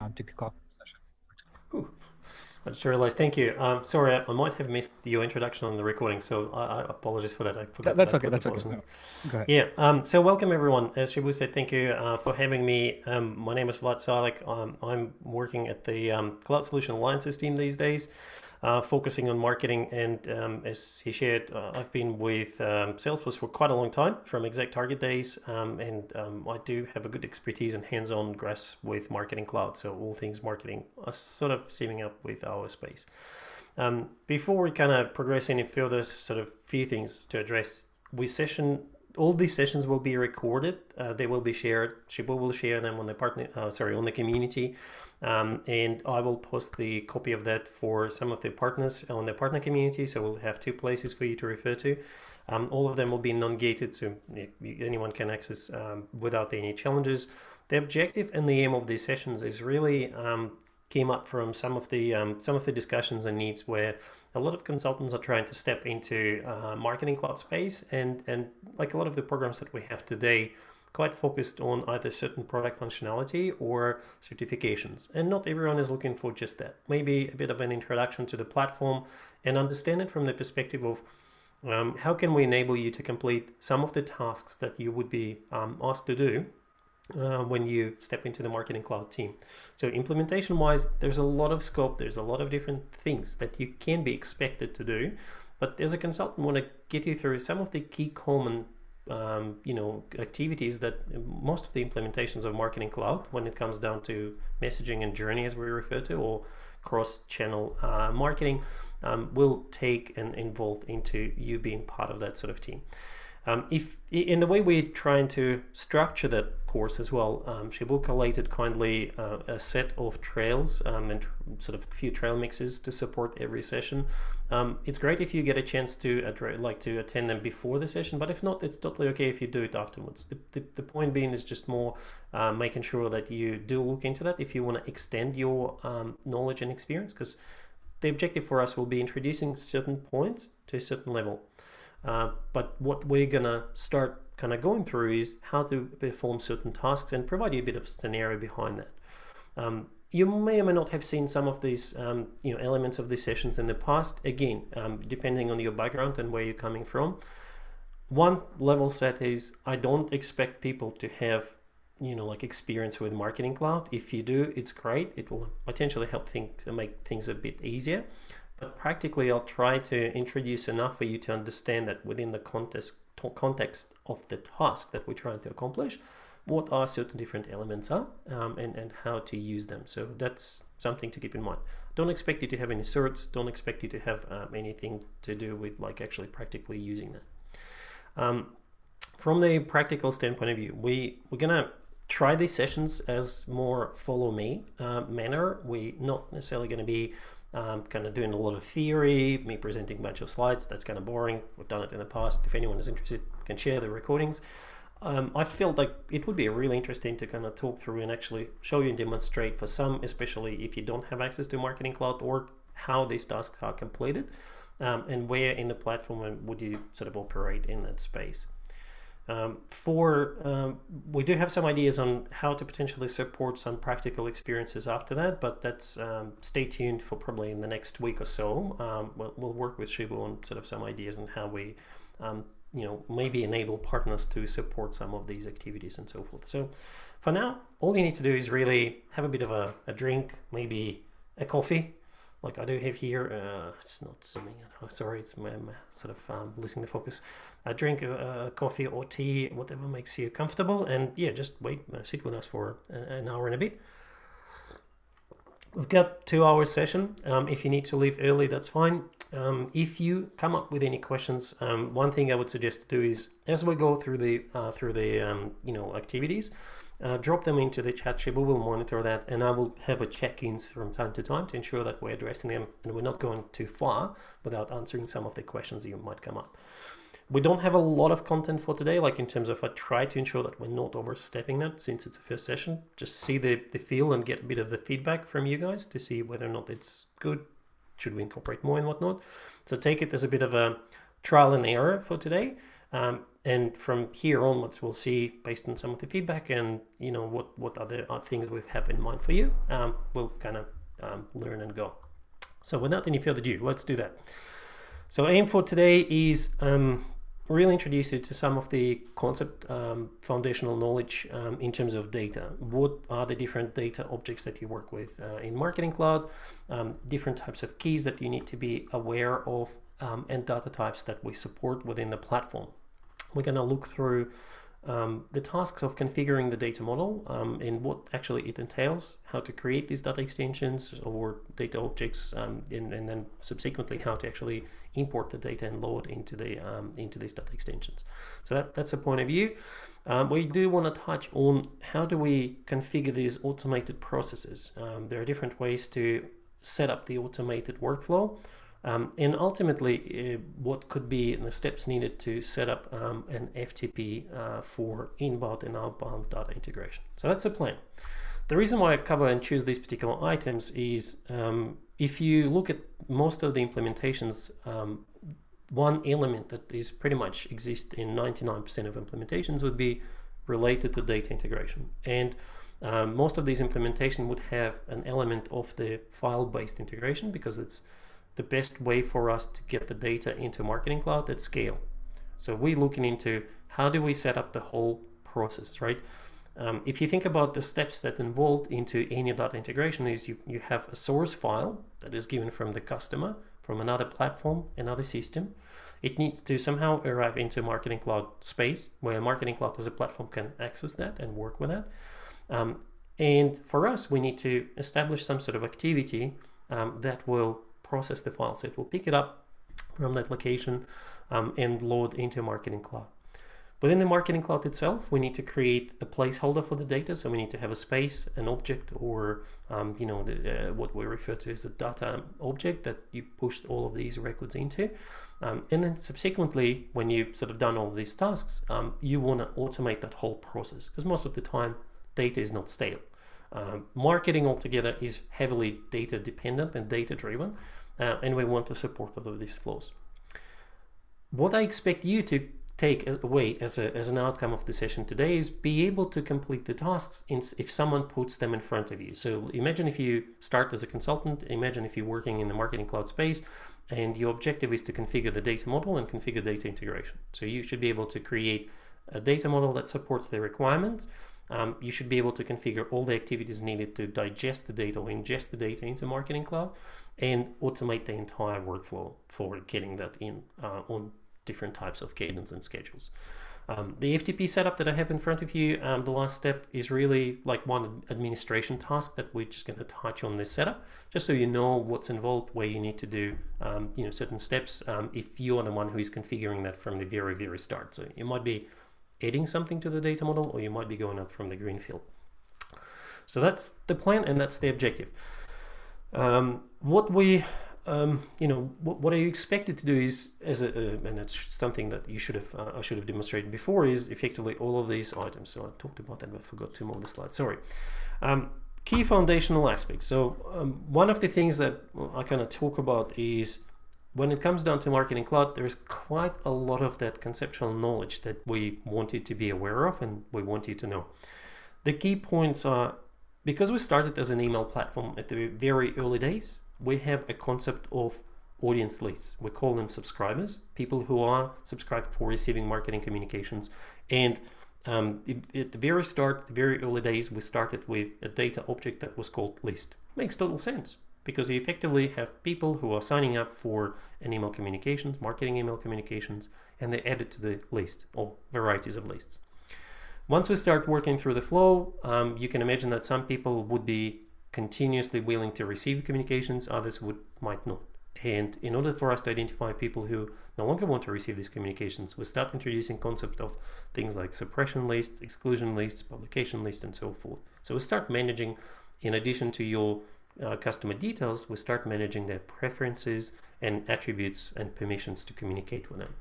to kick off the session. Ooh, I just realized. Thank you. Sorry, I might have missed your introduction on the recording, so I apologize for that. I forgot That's okay. what That's it okay. was. No, go ahead. Yeah. So welcome everyone. As Shibu said, thank you for having me. My name is Vlad Silak. I'm working at the Cloud Solution Alliances team these days, focusing on marketing. And as he shared, I've been with Salesforce for quite a long time, from exact target days, and I do have a good expertise and hands-on grasp with Marketing Cloud. So all things marketing are sort of seaming up with our space. Before we kind of progress any further, sort of few things to address. All these sessions will be recorded. They will be shared. Shibu will share them on the on the community, and I will post the copy of that for some of the partners on the partner community. So we'll have two places for you to refer to. All of them will be non-gated, so anyone can access without any challenges. The objective and the aim of these sessions is really came up from some of the discussions and needs where a lot of consultants are trying to step into marketing cloud space, and like a lot of the programs that we have today, quite focused on either certain product functionality or certifications, and not everyone is looking for just that. Maybe a bit of an introduction to the platform and understand it from the perspective of how can we enable you to complete some of the tasks that you would be asked to do when you step into the marketing cloud team. So implementation wise, there's a lot of scope, there's a lot of different things that you can be expected to do, but as a consultant, I want to get you through some of the key common activities that most of the implementations of marketing cloud, when it comes down to messaging and journey as we refer to, or cross-channel marketing, will take and involve into you being part of that sort of team. If in the way we're trying to structure that course as well, Shibu collated kindly a set of trails and sort of a few trail mixes to support every session. It's great if you get a chance to attend them before the session, but if not, it's totally okay if you do it afterwards. The point being is just more making sure that you do look into that if you want to extend your knowledge and experience, because the objective for us will be introducing certain points to a certain level. But what we're gonna start kind of going through is how to perform certain tasks and provide you a bit of scenario behind that. You may or may not have seen some of these elements of these sessions in the past. Again, depending on your background and where you're coming from. One level set is I don't expect people to have experience with Marketing Cloud. If you do, it's great. It will potentially help to make things a bit easier. But practically, I'll try to introduce enough for you to understand that within the context of the task that we're trying to accomplish, what are certain different elements are, and how to use them. So that's something to keep in mind. Don't expect you to have any certs. Don't expect you to have anything to do with actually practically using that. From the practical standpoint of view, we're gonna try these sessions as more follow me manner. We're not necessarily going to be kind of doing a lot of theory, me presenting a bunch of slides. That's kind of boring. We've done it in the past. If anyone is interested, can share the recordings. I feel like it would be really interesting to kind of talk through and actually show you and demonstrate for some, especially if you don't have access to Marketing Cloud, or how these tasks are completed, and where in the platform would you sort of operate in that space. We do have some ideas on how to potentially support some practical experiences after that, but that's stay tuned for probably in the next week or so. We'll work with Shibu on sort of some ideas on how we maybe enable partners to support some of these activities and so forth. So for now, all you need to do is really have a bit of a drink, maybe a coffee, like I do have here. It's not zooming in. Oh, sorry, it's sort of losing the focus. Drink coffee or tea, whatever makes you comfortable, and yeah, just sit with us for an hour and a bit. We've got 2 hour session. If you need to leave early, that's fine. If you come up with any questions, one thing I would suggest to do is, as we go through the activities, drop them into the chat. Shibu will monitor that, and I will have a check-ins from time to time to ensure that we're addressing them and we're not going too far without answering some of the questions that might come up. We don't have a lot of content for today, like in terms of I try to ensure that we're not overstepping that, since it's a first session. Just see the feel and get a bit of the feedback from you guys to see whether or not it's good. Should we incorporate more and whatnot? So take it as a bit of a trial and error for today. And from here onwards, we'll see, based on some of the feedback and what other things we have in mind for you, we'll kind of learn and go. So without any further ado, let's do that. So aim for today is really introduce you to some of the concept foundational knowledge in terms of data. What are the different data objects that you work with in Marketing Cloud, different types of keys that you need to be aware of, and data types that we support within the platform. We're going to look through the tasks of configuring the data model and what actually it entails, how to create these data extensions or data objects, and then subsequently how to actually import the data and load into these data extensions. So that's a point of view. We do want to touch on how do we configure these automated processes. There are different ways to set up the automated workflow. And ultimately, what could be the steps needed to set up an FTP for inbound and outbound data integration. So that's the plan. The reason why I cover and choose these particular items is if you look at most of the implementations, one element that is pretty much exists in 99% of implementations would be related to data integration. And most of these implementations would have an element of the file-based integration because it's the best way for us to get the data into Marketing Cloud at scale. So we're looking into how do we set up the whole process, right? If you think about the steps that involved into any data integration is you have a source file that is given from the customer, from another platform, another system. It needs to somehow arrive into Marketing Cloud space where Marketing Cloud as a platform can access that and work with that. And for us, we need to establish some sort of activity that will process the file. So it will pick it up from that location and load into Marketing Cloud. Within the Marketing Cloud itself, we need to create a placeholder for the data. So we need to have a space, an object, or what we refer to as a data object that you pushed all of these records into. And then subsequently, when you've sort of done all of these tasks, you want to automate that whole process because most of the time, data is not stale. Marketing altogether is heavily data dependent and data driven. And we want to support all of these flows. What I expect you to take away as an outcome of the session today is be able to complete the tasks if someone puts them in front of you. So imagine if you start as a consultant, imagine if you're working in the Marketing Cloud space and your objective is to configure the data model and configure data integration. So you should be able to create a data model that supports the requirements. You should be able to configure all the activities needed to digest the data or ingest the data into Marketing Cloud and automate the entire workflow for getting that in on different types of cadence and schedules. The FTP setup that I have in front of you, the last step is really like one administration task that we're just going to touch on this setup, just so you know what's involved, where you need to do certain steps if you're the one who is configuring that from the very, very start. So you might be adding something to the data model, or you might be going up from the greenfield. So that's the plan and that's the objective. What are you expected to do is, and it's something that you should have, I should have demonstrated before, is effectively all of these items. So I talked about that, but I forgot to move the slide. Sorry. Key foundational aspects. So one of the things that I kind of talk about is when it comes down to Marketing Cloud, there is quite a lot of that conceptual knowledge that we want you to be aware of and we want you to know. The key points are, because we started as an email platform at the very early days, we have a concept of audience lists. We call them subscribers, people who are subscribed for receiving marketing communications. And at the very start, the very early days, we started with a data object that was called list. Makes total sense, because you effectively have people who are signing up for an email communications, marketing email communications, and they add it to the list or varieties of lists. Once we start working through the flow, you can imagine that some people would be continuously willing to receive communications, others might not. And in order for us to identify people who no longer want to receive these communications, we start introducing concept of things like suppression lists, exclusion lists, publication lists, and so forth. So we start managing, in addition to your customer details, we start managing their preferences and attributes and permissions to communicate with them.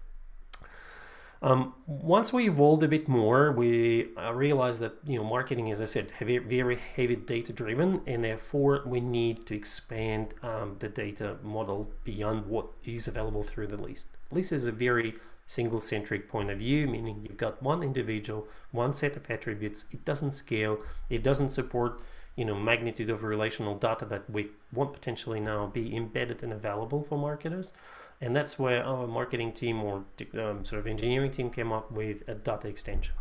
Once we evolved a bit more, we realized that marketing, as I said, very heavy data driven, and therefore we need to expand the data model beyond what is available through the list. List is a very single-centric point of view, meaning you've got one individual, one set of attributes. It doesn't scale. It doesn't support, magnitude of relational data that we want potentially now be embedded and available for marketers. And that's where our marketing team or sort of engineering team came up with a data extension.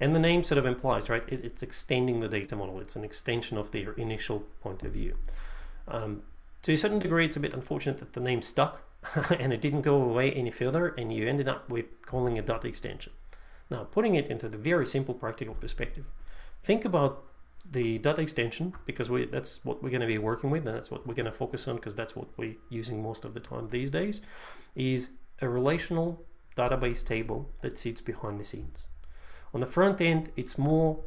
And the name sort of implies, right? It's extending the data model. It's an extension of their initial point of view. To a certain degree, it's a bit unfortunate that the name stuck and it didn't go away any further, and you ended up with calling it data extension. Now, putting it into the very simple practical perspective, think about the data extension, because that's what we're going to be working with, and that's what we're going to focus on, because that's what we're using most of the time these days, is a relational database table that sits behind the scenes. On the front end, it's more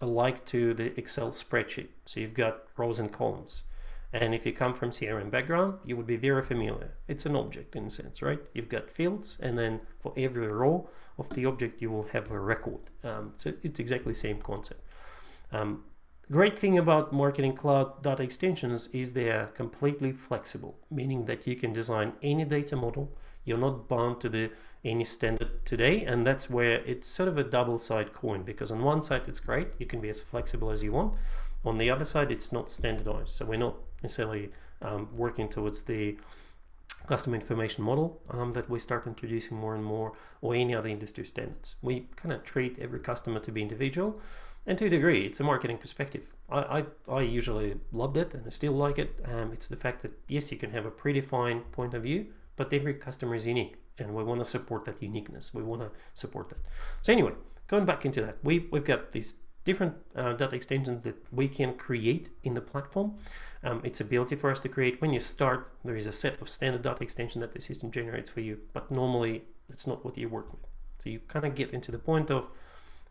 alike to the Excel spreadsheet. So you've got rows and columns. And if you come from CRM background, you would be very familiar. It's an object in a sense, right? You've got fields, and then for every row of the object, you will have a record. So it's exactly the same concept. Great thing about Marketing Cloud data extensions is they are completely flexible, meaning that you can design any data model. You're not bound to any standard today, and that's where it's sort of a double-sided coin, because on one side it's great, you can be as flexible as you want. On the other side, it's not standardized, so we're not necessarily working towards the customer information model that we start introducing more and more, or any other industry standards. We kind of treat every customer to be individual, and to a degree, it's a marketing perspective. I usually loved it, and I still like it. It's the fact that, yes, you can have a predefined point of view, but every customer is unique, and we want to support that uniqueness. We want to support that. So anyway, going back into that, we've got these different data extensions that we can create in the platform. It's ability for us to create. When you start, there is a set of standard data extension that the system generates for you, but normally it's not what you work with. So you kind of get into the point of,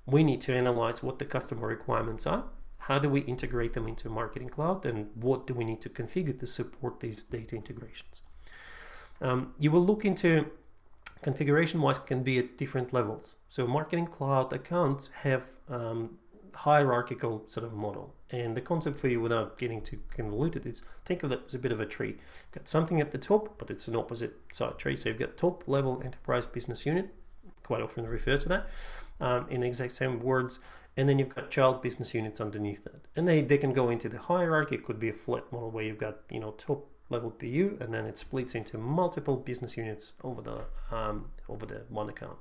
we need to analyze what the customer requirements are. How do we integrate them into Marketing Cloud, and what do we need to configure to support these data integrations? You will look into configuration-wise can be at different levels. So Marketing Cloud accounts have hierarchical sort of model, and the concept for you, without getting too convoluted, is think of it as a bit of a tree. You've got something at the top, but it's an opposite side tree. So you've got top level enterprise business unit, quite often refer to that in the exact same words, and then you've got child business units underneath that, and they can go into the hierarchy. It could be a flat model where you've got top level BU, and then it splits into multiple business units over the one account.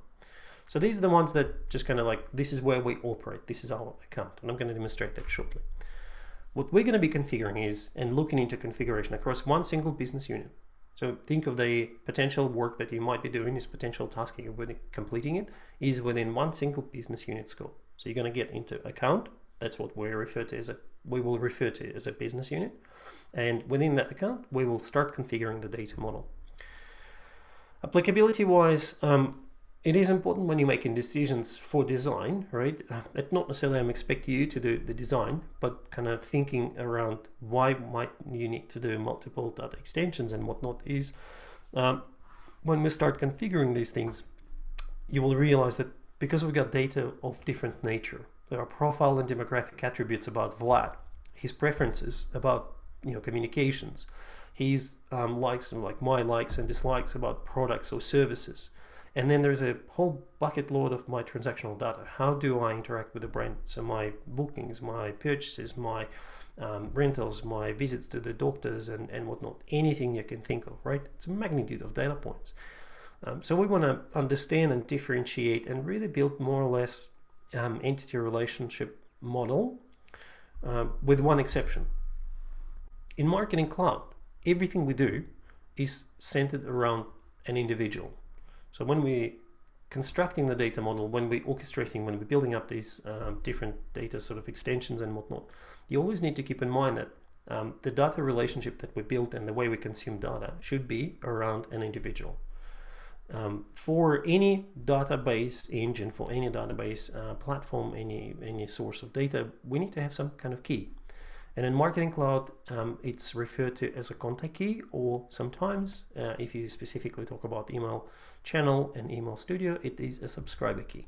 So these are the ones that just kind of like, this is where we operate, this is our account, and I'm going to demonstrate that shortly. What we're going to be configuring is, and looking into configuration across one single business unit. So think of the potential work that you might be doing, this potential task you're completing it, is within one single business unit scope. So you're going to get into account, that's what we will refer to as a business unit. And within that account, we will start configuring the data model. Applicability wise, it is important when you're making decisions for design, right? It's not necessarily I'm expecting you to do the design, but kind of thinking around why might you need to do multiple data extensions and whatnot is, when we start configuring these things, you will realize that because we've got data of different nature, there are profile and demographic attributes about Vlad, his preferences about communications, his likes and my likes and dislikes about products or services. And then there's a whole bucket load of my transactional data. How do I interact with the brand? So my bookings, my purchases, my rentals, my visits to the doctors and whatnot, anything you can think of, right? It's a magnitude of data points. So we want to understand and differentiate and really build more or less entity relationship model with one exception. In Marketing Cloud, everything we do is centered around an individual. So when we're constructing the data model, when we're orchestrating, when we're building up these different data sort of extensions and whatnot, you always need to keep in mind that the data relationship that we build and the way we consume data should be around an individual. For any database engine, for any database platform, any source of data, we need to have some kind of key. And in Marketing Cloud, it's referred to as a contact key, or sometimes, if you specifically talk about email channel and email studio, it is a subscriber key.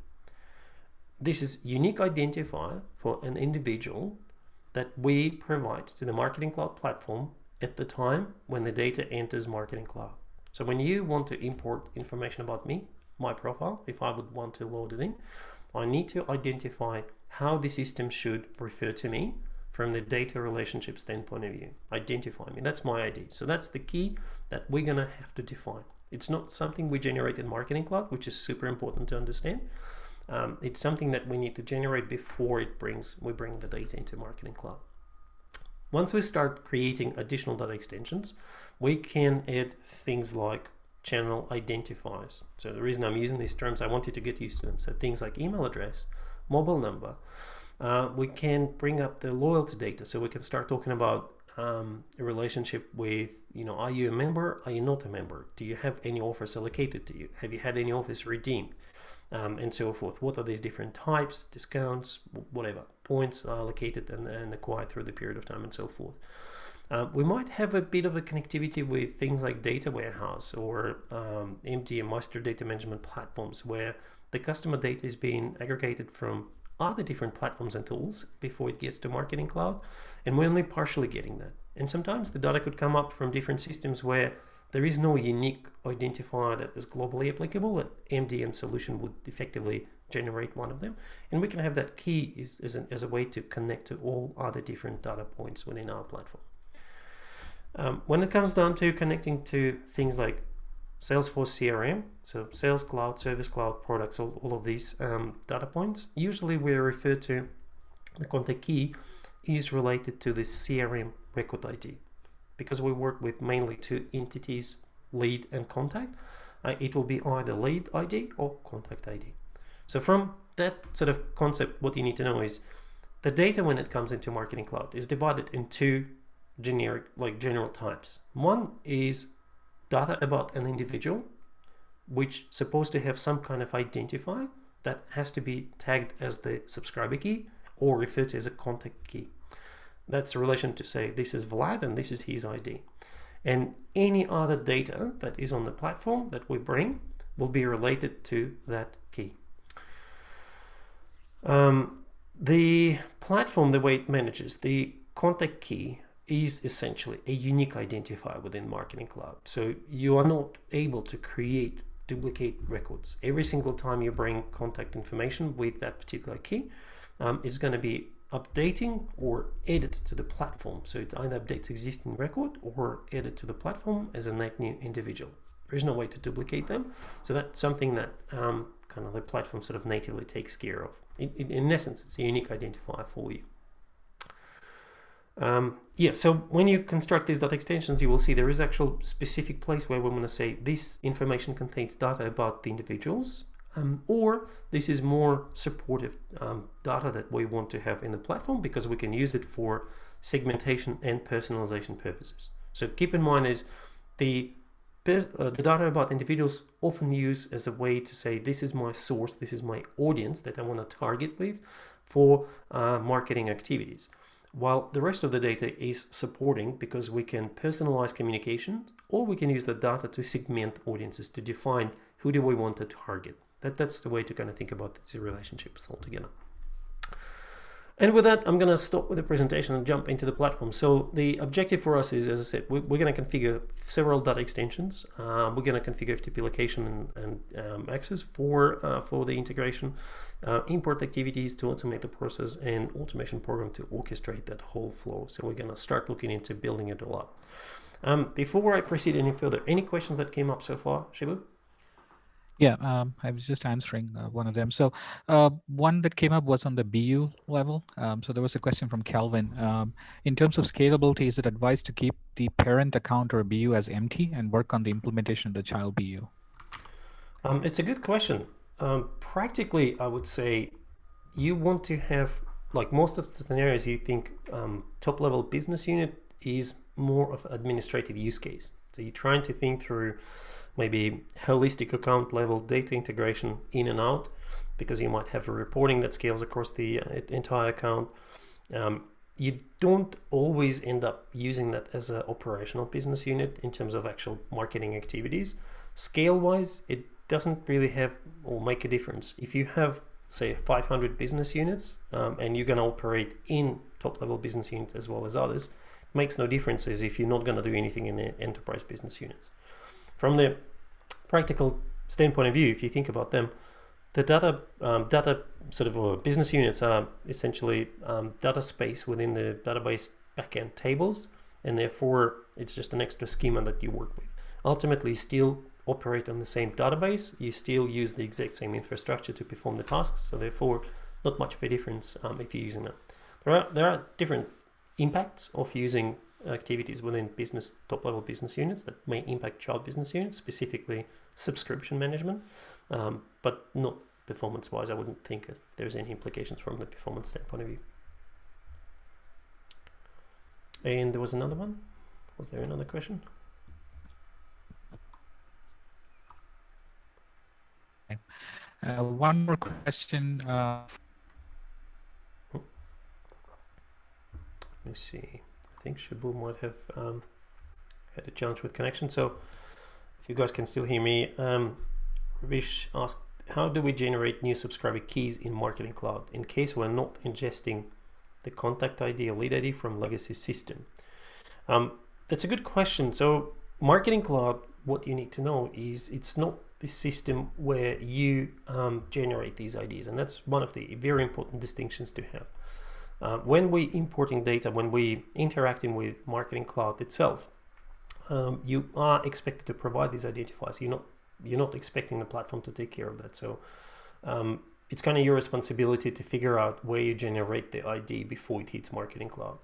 This is unique identifier for an individual that we provide to the Marketing Cloud platform at the time when the data enters Marketing Cloud. So when you want to import information about me, my profile, if I would want to load it in, I need to identify how the system should refer to me from the data relationship standpoint of view. Identify me, that's my ID. So that's the key that we're gonna have to define. It's not something we generate in Marketing Cloud, which is super important to understand. It's something that we need to generate before we bring the data into Marketing Cloud. Once we start creating additional data extensions, we can add things like channel identifiers. So the reason I'm using these terms, I want you to get used to them. So things like email address, mobile number. We can bring up the loyalty data, so we can start talking about a relationship with, are you a member? Are you not a member? Do you have any offers allocated to you? Have you had any offers redeemed? And so forth. What are these different types, discounts, whatever, points are allocated and acquired through the period of time, and so forth. We might have a bit of a connectivity with things like data warehouse or MDM, master data management platforms, where the customer data is being aggregated from other different platforms and tools before it gets to Marketing Cloud, and we're only partially getting that. And sometimes the data could come up from different systems where there is no unique identifier that is globally applicable. An MDM solution would effectively generate one of them, and we can have that key as a way to connect to all other different data points within our platform. When it comes down to connecting to things like Salesforce CRM, so Sales Cloud, Service Cloud, products, all of these data points, usually we refer to the contact key is related to the CRM record ID. Because we work with mainly two entities, lead and contact, it will be either lead ID or contact ID. So from that sort of concept, what you need to know is the data when it comes into Marketing Cloud is divided in two general types. One is data about an individual, which is supposed to have some kind of identifier that has to be tagged as the subscriber key or referred to as a contact key. That's a relation to say this is Vlad and this is his ID. And any other data that is on the platform that we bring will be related to that key. The platform, the way it manages the contact key, is essentially a unique identifier within Marketing Cloud. So you are not able to create duplicate records. Every single time you bring contact information with that particular key, it's going to be updating or added to the platform. So it either updates existing record or added to the platform as a net new individual. There is no way to duplicate them. So that's something that kind of the platform sort of natively takes care of. In essence, it's a unique identifier for you. So when you construct these data extensions, you will see there is actual specific place where we're going to say this information contains data about the individuals, or this is more supportive data that we want to have in the platform because we can use it for segmentation and personalization purposes. So keep in mind is the data about individuals often used as a way to say this is my source, this is my audience that I want to target with for marketing activities. While the rest of the data is supporting because we can personalize communications, or we can use the data to segment audiences to define who do we want to target. That's the way to kind of think about these relationships altogether. And with that, I'm going to stop with the presentation and jump into the platform. So the objective for us is, as I said, we're going to configure several data extensions. We're going to configure FTP location and access for the integration, import activities to automate the process, and automation program to orchestrate that whole flow. So we're going to start looking into building it all up. Before I proceed any further, any questions that came up so far, Shibu? Yeah, I was just answering one of them. So one that came up was on the BU level. So there was a question from Calvin. In terms of scalability, is it advised to keep the parent account or BU as empty and work on the implementation of the child BU? It's a good question. Practically, I would say you want to have, like most of the scenarios, you think top-level business unit is more of administrative use case. So you're trying to think through maybe holistic account level data integration in and out, because you might have a reporting that scales across the entire account. You don't always end up using that as an operational business unit in terms of actual marketing activities. Scale wise, it doesn't really have or make a difference. If you have, say, 500 business units and you're going to operate in top level business units as well as others, it makes no difference as if you're not going to do anything in the enterprise business units. From the practical standpoint of view, if you think about them, the data sort of business units are essentially data space within the database backend tables, and therefore it's just an extra schema that you work with. Ultimately, still operate on the same database, you still use the exact same infrastructure to perform the tasks, so therefore not much of a difference if you're using that. There are different impacts of using activities within business top-level business units that may impact child business units, specifically subscription management, but not performance-wise. I wouldn't think if there's any implications from the performance standpoint of view. And there was another one. Was there another question? One more question. Let me see. I think Shabu might have had a challenge with connection. So if you guys can still hear me, Ravish asked, how do we generate new subscriber keys in Marketing Cloud in case we're not ingesting the contact ID or lead ID from legacy system? That's a good question. So Marketing Cloud, what you need to know is it's not the system where you generate these IDs, and that's one of the very important distinctions to have. When we importing data, when we interacting with Marketing Cloud itself, you are expected to provide these identifiers. You're not expecting the platform to take care of that. So it's kind of your responsibility to figure out where you generate the ID before it hits Marketing Cloud.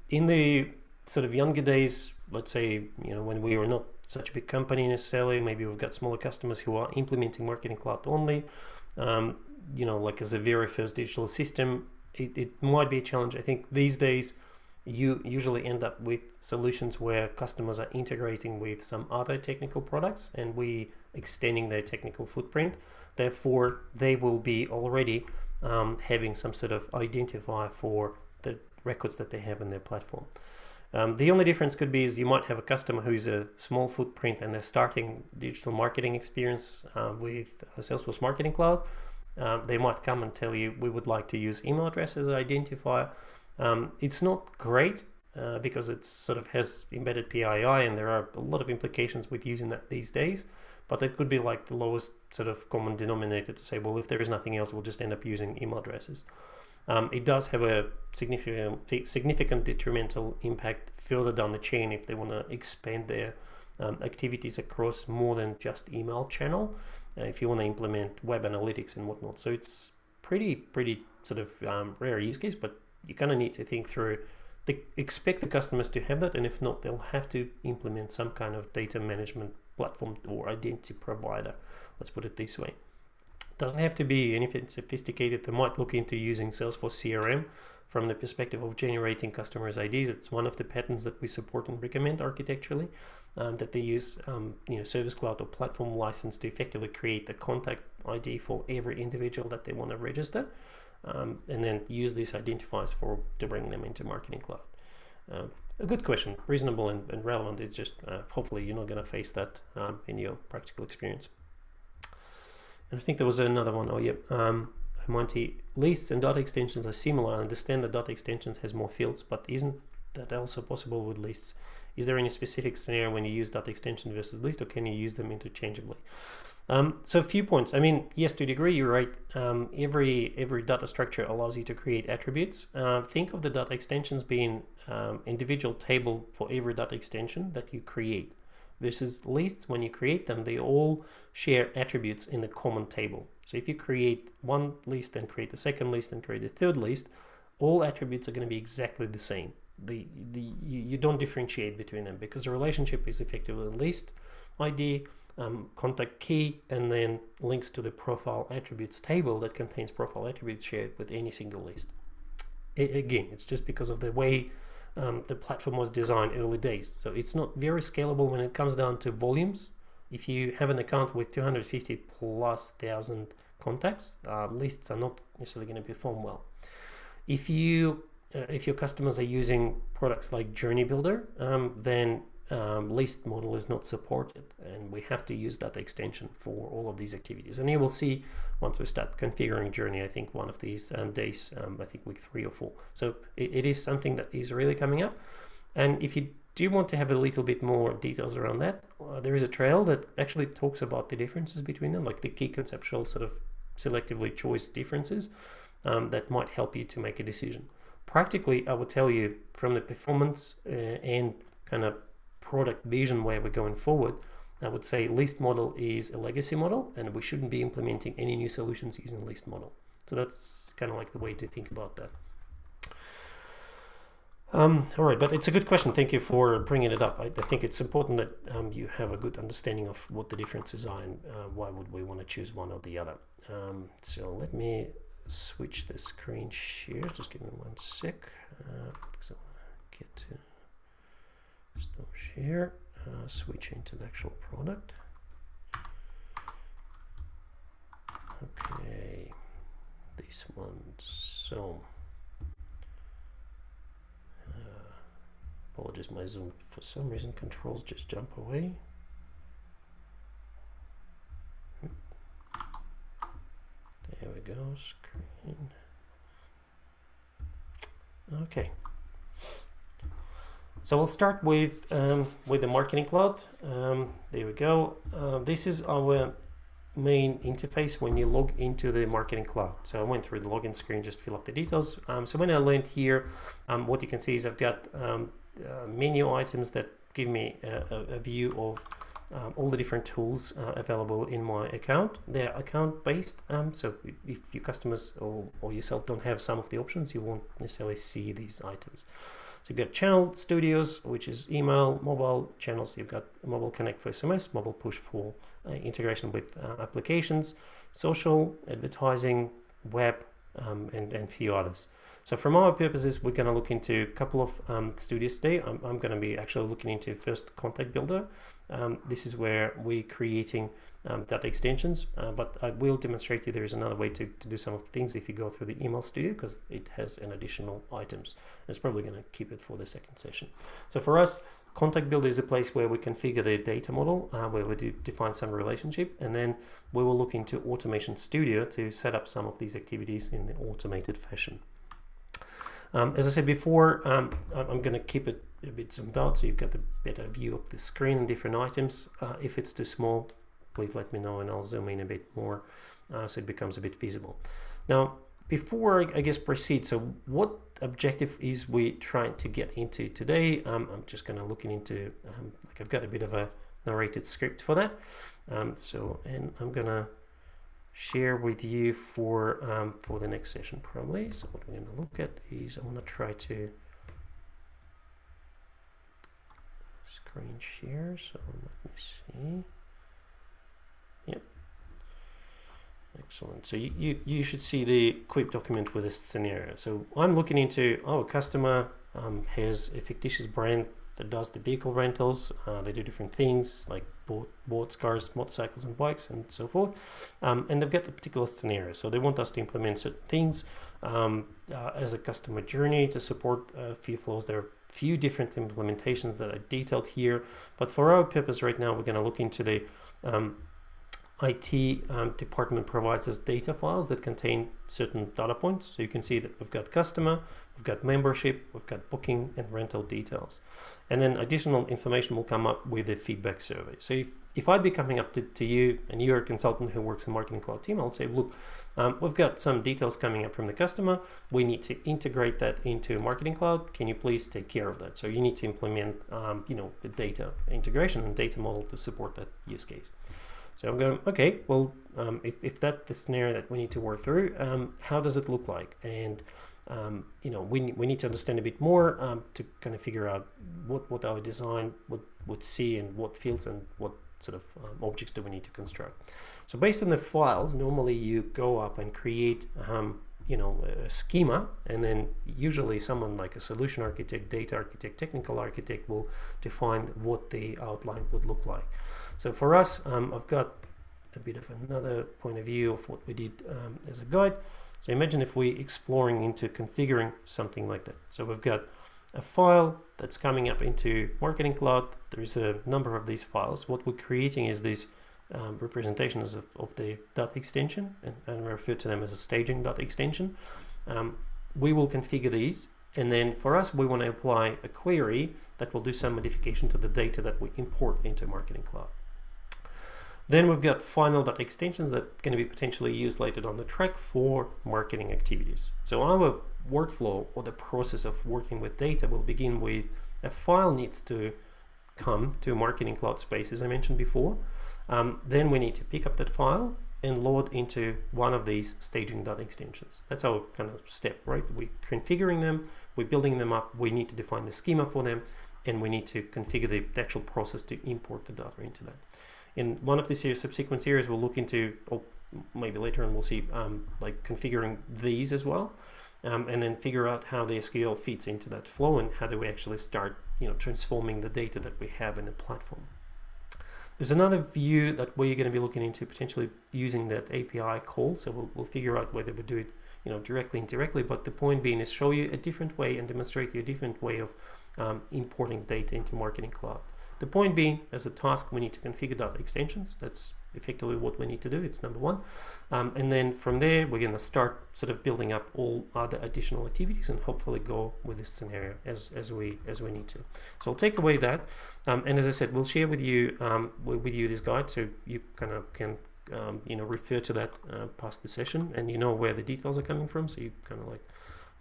In the sort of younger days, let's say, when we were not such a big company necessarily, maybe we've got smaller customers who are implementing Marketing Cloud only, like as a very first digital system, it might be a challenge. I think these days you usually end up with solutions where customers are integrating with some other technical products and we extending their technical footprint. Therefore, they will be already having some sort of identifier for the records that they have in their platform. The only difference could be is you might have a customer who's a small footprint and they're starting digital marketing experience with Salesforce Marketing Cloud. They might come and tell you, we would like to use email address as an identifier. It's not great because it sort of has embedded PII and there are a lot of implications with using that these days, but it could be like the lowest sort of common denominator to say, well, if there is nothing else, we'll just end up using email addresses. It does have a significant detrimental impact further down the chain if they want to expand their activities across more than just email channel, if you want to implement web analytics and whatnot. So it's pretty sort of rare use case, but you kind of need to think through, expect the customers to have that, and if not, they'll have to implement some kind of data management platform or identity provider. Let's put it this way. Doesn't have to be anything sophisticated. They might look into using Salesforce CRM from the perspective of generating customers' IDs. It's one of the patterns that we support and recommend architecturally, that they use Service Cloud or platform license to effectively create the contact ID for every individual that they want to register, and then use these identifiers to bring them into Marketing Cloud. A good question, reasonable and relevant. It's just hopefully you're not going to face that in your practical experience. And I think there was another one. Oh, yeah. Monty, lists and data extensions are similar. I understand that data extensions has more fields, but isn't that also possible with lists? Is there any specific scenario when you use data extension versus list, or can you use them interchangeably? So a few points. I mean, yes, to a degree, you're right. Every data structure allows you to create attributes. Think of the data extensions being individual table for every data extension that you create. Versus lists, when you create them, they all share attributes in the common table. So if you create one list and create a second list and create a third list, all attributes are going to be exactly the same. You don't differentiate between them because the relationship is effectively list ID, contact key, and then links to the profile attributes table that contains profile attributes shared with any single list. Again, it's just because of the way the platform was designed early days. So it's not very scalable when it comes down to volumes. If you have an account with 250 plus thousand contacts, lists are not necessarily going to perform well. If your customers are using products like Journey Builder, then list model is not supported, and we have to use that extension for all of these activities. And you will see once we start configuring Journey, I think one of these days, I think week 3 or 4. So it is something that is really coming up. And if you do you want to have a little bit more details around that? There is a trail that actually talks about the differences between them, like the key conceptual sort of selectively choice differences that might help you to make a decision. Practically, I would tell you from the performance and kind of product vision where we're going forward, I would say list model is a legacy model, and we shouldn't be implementing any new solutions using list model. So that's kind of like the way to think about that. All right, but it's a good question. Thank you for bringing it up. I think it's important that you have a good understanding of what the differences are and why would we want to choose one or the other. So let me switch the screen share. Just give me 1 sec. So get to stop share. Switch into the actual product. Okay, this one. So. Apologies, my Zoom for some reason controls just jump away. There we go, screen. Okay. So we'll start with the Marketing Cloud. There we go. This is our main interface when you log into the Marketing Cloud. So I went through the login screen, just fill up the details. So when I land here, what you can see is I've got menu items that give me a view of all the different tools available in my account. They're account based, so if your customers or yourself don't have some of the options, you won't necessarily see these items. So you've got channel studios, which is email, mobile channels. You've got mobile connect for SMS, mobile push for integration with applications, social, advertising, web, and a few others. So from our purposes, we're going to look into a couple of studios today. I'm going to be actually looking into first Contact Builder. This is where we're creating data extensions, but I will demonstrate to you there is another way to do some of the things if you go through the email studio, because it has an additional items. It's probably going to keep it for the second session. So for us, Contact Builder is a place where we configure the data model, where we define some relationship, and then we will look into Automation Studio to set up some of these activities in the automated fashion. As I said before, I'm going to keep it a bit zoomed out so you've got a better view of the screen and different items. If it's too small, please let me know and I'll zoom in a bit more so it becomes a bit visible. Now, before I guess proceed, so what objective is we trying to get into today? I'm just going to look into, like I've got a bit of a narrated script for that. And I'm going to share with you for the next session probably. So what we're going to look at is I want to try to screen share. So let me see. Yep. Excellent. So you should see the Quip document with this scenario. So I'm looking into a customer has a fictitious brand that does the vehicle rentals. They do different things like boats, cars, motorcycles and bikes and so forth. And they've got a particular scenario. So they want us to implement certain things as a customer journey to support a few flows. There are a few different implementations that are detailed here. But for our purpose right now, we're going to look into the IT department provides us data files that contain certain data points. So you can see that we've got customer, we've got membership, we've got booking and rental details. And then additional information will come up with a feedback survey. So if I'd be coming up to you and you're a consultant who works in Marketing Cloud team, I'll say, look, we've got some details coming up from the customer. We need to integrate that into Marketing Cloud. Can you please take care of that? So you need to implement, the data integration and data model to support that use case. So I'm going, okay, well, if that's the scenario that we need to work through, how does it look like? And, we need to understand a bit more to kind of figure out what our design would see and what fields and what sort of objects do we need to construct. So based on the files, normally you go up and create, a schema, and then usually someone like a solution architect, data architect, technical architect will define what the outline would look like. So for us, I've got a bit of another point of view of what we did as a guide. So imagine if we're exploring into configuring something like that. So we've got a file that's coming up into Marketing Cloud. There's a number of these files. What we're creating is these representations of the dot extension, and I refer to them as a staging dot extension. We will configure these, And then for us, we want to apply a query that will do some modification to the data that we import into Marketing Cloud. Then we've got final.extensions that are going to be potentially used later down the track for marketing activities. So our workflow, or the process of working with data, will begin with a file needs to come to Marketing Cloud space, as I mentioned before. Then we need to pick up that file and load into one of these staging.extensions. That's our kind of step, right? We're configuring them, we're building them up, we need to define the schema for them, and we need to configure the actual process to import the data into that. In one of the subsequent series, we'll look into, or maybe later on we'll see, like configuring these as well, and then figure out how the SQL fits into that flow and how do we actually start, transforming the data that we have in the platform. There's another view that we're going to be looking into potentially using that API call. So we'll figure out whether we do it, directly, indirectly. But the point being is show you a different way and demonstrate you a different way of importing data into Marketing Cloud. The point being, as a task, we need to configure data extensions. That's effectively what we need to do. It's number one. And then from there, we're going to start sort of building up all other additional activities and hopefully go with this scenario as we need to. So I'll take away that. And as I said, we'll share with you this guide so you kind of can refer to that past the session and you know where the details are coming from. So you kind of like,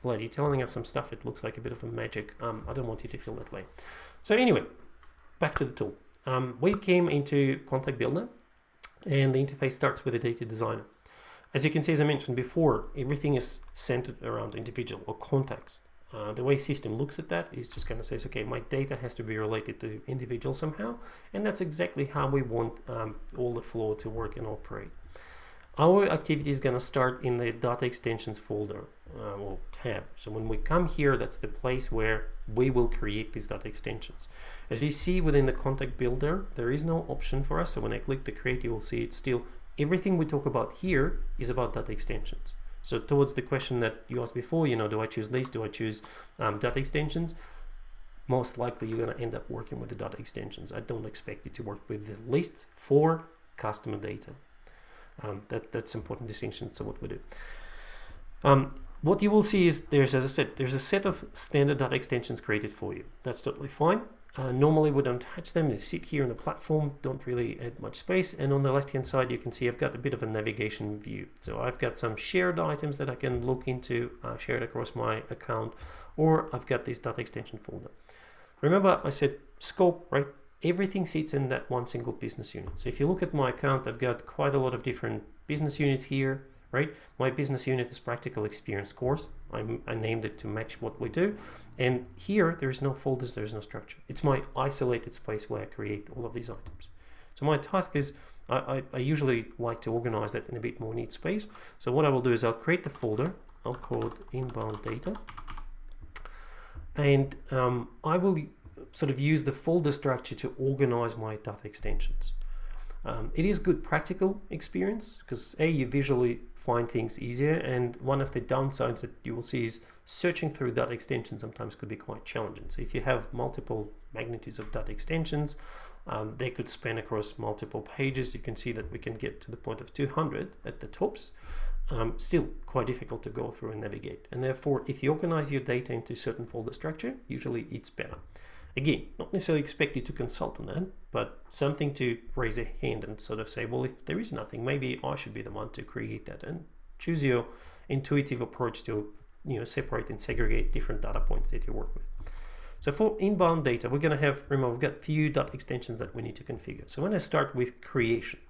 Vlad, you're telling us some stuff. It looks like a bit of a magic. I don't want you to feel that way. So anyway, back to the tool. We came into Contact Builder and the interface starts with a data designer. As you can see, as I mentioned before, everything is centered around individual or context. The way system looks at that is just kind of says, okay, my data has to be related to individual somehow, and that's exactly how we want all the flow to work and operate. Our activity is going to start in the data extensions folder or tab. So when we come here, that's the place where we will create these data extensions. As you see within the Contact Builder, there is no option for us. So when I click the create, you will see it's still everything we talk about here is about data extensions. So towards the question that you asked before, do I choose this? Do I choose data extensions? Most likely you're going to end up working with the data extensions. I don't expect you to work with the lists for customer data. That's important distinction to what we do. What you will see is there's a set of standard data extensions created for you. That's totally fine. Normally we don't touch them. They sit here on the platform, don't really add much space. And on the left hand side you can see I've got a bit of a navigation view. So I've got some shared items that I can look into, shared across my account, or I've got this data extension folder. Remember I said scope, right? Everything sits in that one single business unit. So if you look at my account, I've got quite a lot of different business units here, right? My business unit is practical experience course. I named it to match what we do. And here, there is no folders, there is no structure. It's my isolated space where I create all of these items. So my task is, I usually like to organize that in a bit more neat space. So what I will do is I'll create the folder. I'll call it inbound data. And I will sort of use the folder structure to organize my data extensions. It is good practical experience because you visually find things easier, and one of the downsides that you will see is searching through data extensions sometimes could be quite challenging. So if you have multiple magnitudes of data extensions, they could span across multiple pages. You can see that we can get to the point of 200 at the tops. Still quite difficult to go through and navigate, and therefore if you organize your data into a certain folder structure, usually it's better. Again, not necessarily expect you to consult on that, but something to raise a hand and sort of say, well, if there is nothing, maybe I should be the one to create that, and choose your intuitive approach to separate and segregate different data points that you work with. So for inbound data, we're going to have, remember, we've got few data extensions that we need to configure. So when I start with creation,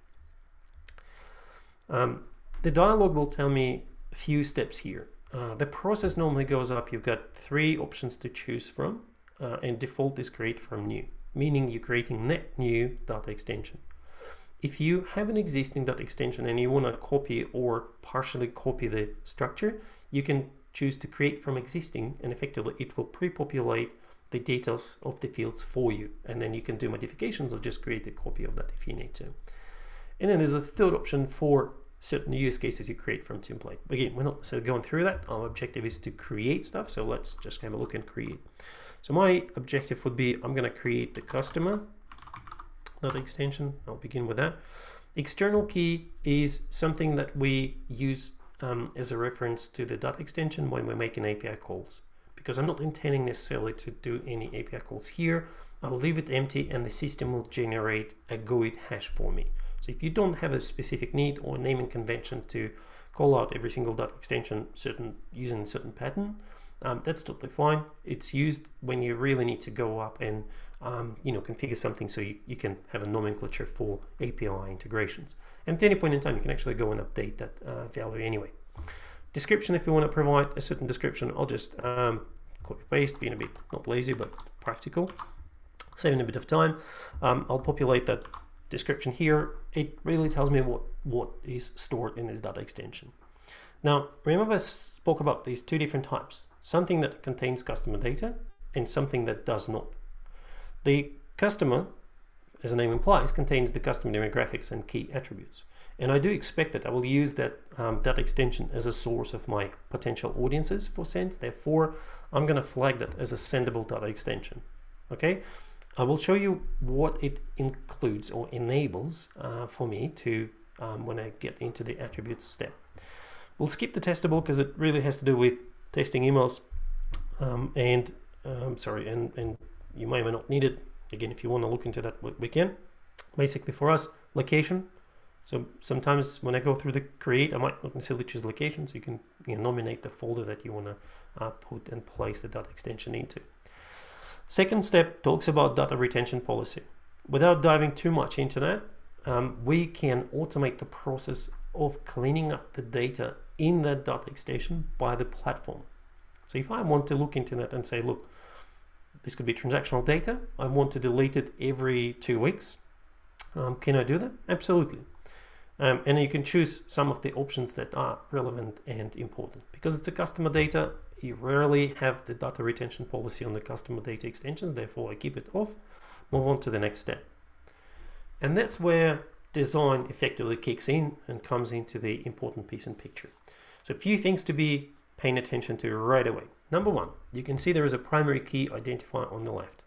the dialog will tell me a few steps here. The process normally goes up. You've got 3 options to choose from. And default is create from new, meaning you're creating net new data extension. If you have an existing data extension and you want to copy or partially copy the structure, you can choose to create from existing, and effectively it will pre-populate the details of the fields for you, and then you can do modifications or just create a copy of that if you need to. And then there's a third option for certain use cases you create from template. Again, we're not necessarily going through that. Our objective is to create stuff, so let's just have a look and create. So my objective would be, I'm going to create the customer data extension. I'll begin with that. External key is something that we use as a reference to the data extension when we're making API calls. because I'm not intending necessarily to do any API calls here. I'll leave it empty and the system will generate a GUID hash for me. So if you don't have a specific need or naming convention to call out every single dot extension using a certain pattern, that's totally fine. It's used when you really need to go up and configure something so you can have a nomenclature for API integrations. And at any point in time, you can actually go and update that value anyway. Description, if you want to provide a certain description, I'll just copy paste, being a bit not lazy but practical, saving a bit of time. I'll populate that description here. It really tells me what is stored in this data extension. Now, remember I spoke about these two different types, something that contains customer data and something that does not. The customer, as the name implies, contains the customer demographics and key attributes. And I do expect that I will use that data extension as a source of my potential audiences for sends. Therefore, I'm going to flag that as a sendable data extension. Okay, I will show you what it includes or enables for me to when I get into the attributes step. We'll skip the testable because it really has to do with testing emails, and you may or may not need it. Again, if you want to look into that, we can. Basically, for us, location. So sometimes when I go through the create, I might not necessarily choose location, so you can nominate the folder that you want to put and place the data extension into. Second step talks about data retention policy. Without diving too much into that, we can automate the process of cleaning up the data in that data extension by the platform. So if I want to look into that and say, look, this could be transactional data, I want to delete it every 2 weeks, can I do that? Absolutely. And you can choose some of the options that are relevant and important. Because it's a customer data, you rarely have the data retention policy on the customer data extensions, therefore I keep it off, move on to the next step. And that's where design effectively kicks in and comes into the important piece in picture. So a few things to be paying attention to right away. Number one, you can see there is a primary key identifier on the left.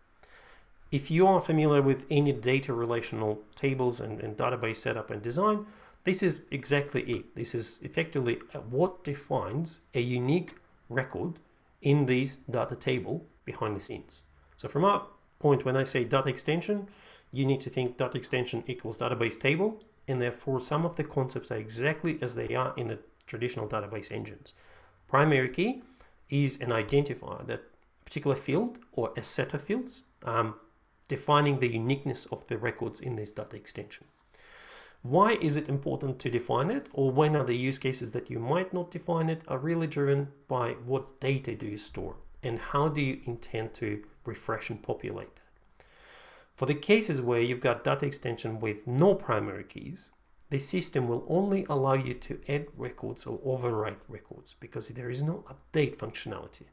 If you are familiar with any data relational tables and database setup and design, this is exactly it. This is effectively what defines a unique record in this data table behind the scenes. So from our point, when I say data extension, you need to think data extension equals database table, and therefore some of the concepts are exactly as they are in the traditional database engines. Primary key is an identifier, that particular field or a set of fields, defining the uniqueness of the records in this data extension. Why is it important to define it, or when are the use cases that you might not define it, are really driven by what data do you store and how do you intend to refresh and populate that. For the cases where you've got data extension with no primary keys, the system will only allow you to add records or overwrite records because there is no update functionality.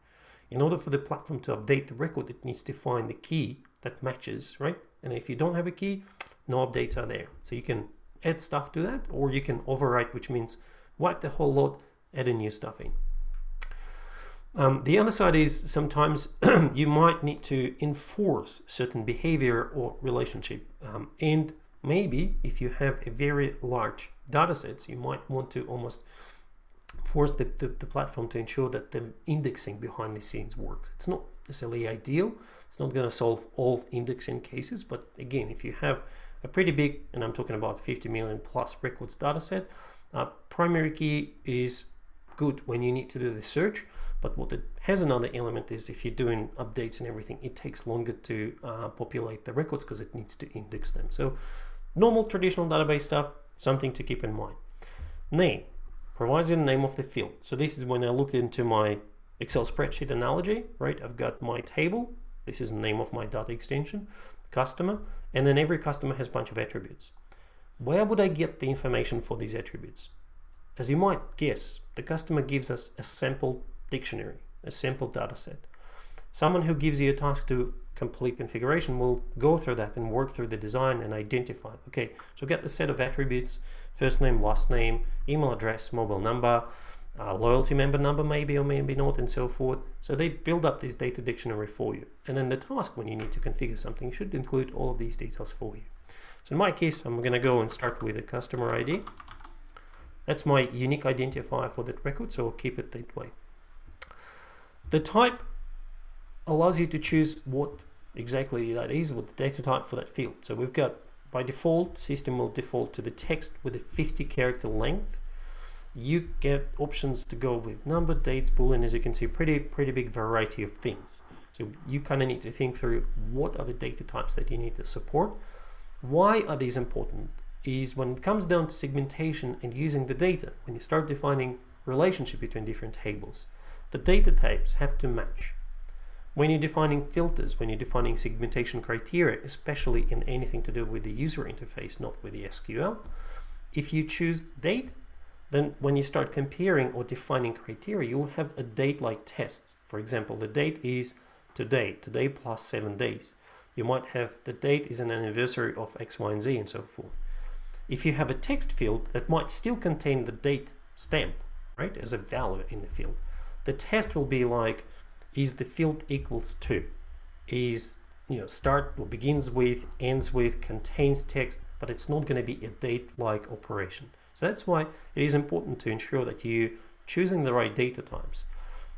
In order for the platform to update the record, it needs to find the key that matches, right? And if you don't have a key, no updates are there. So you can add stuff to that, or you can overwrite, which means wipe the whole lot, add a new stuff in. The other side is sometimes you might need to enforce certain behavior or relationship. And maybe if you have a very large data sets, you might want to almost force the platform to ensure that the indexing behind the scenes works. It's not necessarily ideal. It's not going to solve all indexing cases. But again, if you have a pretty big, and I'm talking about 50 million plus records data set, primary key is good when you need to do the search. But what it has another element is if you're doing updates and everything, it takes longer to populate the records because it needs to index them. So normal traditional database stuff, something to keep in mind. Name provides the name of the field. So this is when I look into my Excel spreadsheet analogy, right? I've got my table. This is the name of my data extension, customer, and then every customer has a bunch of attributes. Where would I get the information for these attributes? As you might guess, the customer gives us a sample dictionary, a sample data set. Someone who gives you a task to complete configuration will go through that and work through the design and identify, okay, so get a set of attributes, first name, last name, email address, mobile number, loyalty member number maybe or maybe not, and so forth. So they build up this data dictionary for you. And then the task when you need to configure something should include all of these details for you. So in my case, I'm going to go and start with a customer ID. That's my unique identifier for that record, so I'll keep it that way. The type allows you to choose what exactly that is, what the data type for that field. So we've got, by default, system will default to the text with a 50 character length. You get options to go with number, dates, boolean. As you can see, pretty big variety of things. So you kind of need to think through what are the data types that you need to support. Why are these important? Is when it comes down to segmentation and using the data, when you start defining relationship between different tables, the data types have to match. When you're defining filters, when you're defining segmentation criteria, especially in anything to do with the user interface, not with the SQL, if you choose date, then when you start comparing or defining criteria, you'll have a date-like test. For example, the date is today plus 7 days. You might have the date is an anniversary of X, Y, and Z, and so forth. If you have a text field that might still contain the date stamp, right, as a value in the field, the test will be like, is the field equals to, is, start or begins with, ends with, contains text, but it's not going to be a date-like operation. So that's why it is important to ensure that you're choosing the right data types.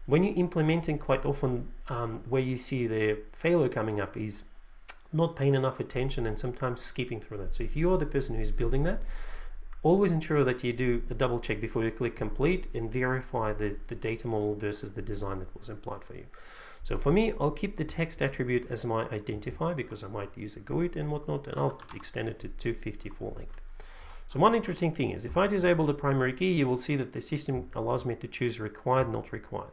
When you're implementing, quite often where you see the failure coming up is not paying enough attention and sometimes skipping through that. So if you're the person who's building that, always ensure that you do a double check before you click complete and verify the data model versus the design that was implied for you. So for me, I'll keep the text attribute as my identifier because I might use a GUID and whatnot, and I'll extend it to 254 length. So one interesting thing is if I disable the primary key, you will see that the system allows me to choose required, not required.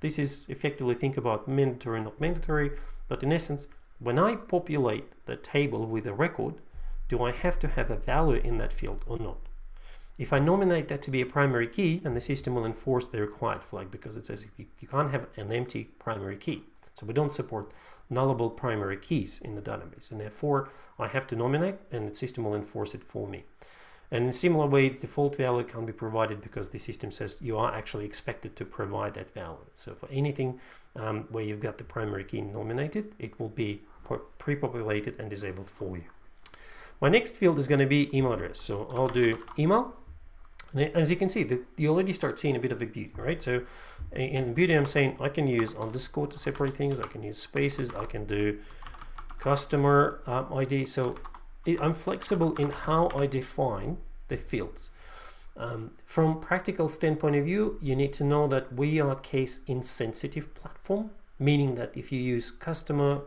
This is effectively, think about mandatory, not mandatory, but in essence, when I populate the table with a record, do I have to have a value in that field or not? If I nominate that to be a primary key, then the system will enforce the required flag because it says you can't have an empty primary key. So we don't support nullable primary keys in the database, and therefore I have to nominate and the system will enforce it for me. And in a similar way, default value can be provided because the system says you are actually expected to provide that value. So for anything where you've got the primary key nominated, it will be pre-populated and disabled for you. My next field is going to be email address. So I'll do email. And as you can see, you already start seeing a bit of a beauty, right? So in beauty, I'm saying I can use underscore to separate things. I can use spaces. I can do customer ID. So I'm flexible in how I define the fields. From practical standpoint of view, you need to know that we are case insensitive platform, meaning that if you use customer,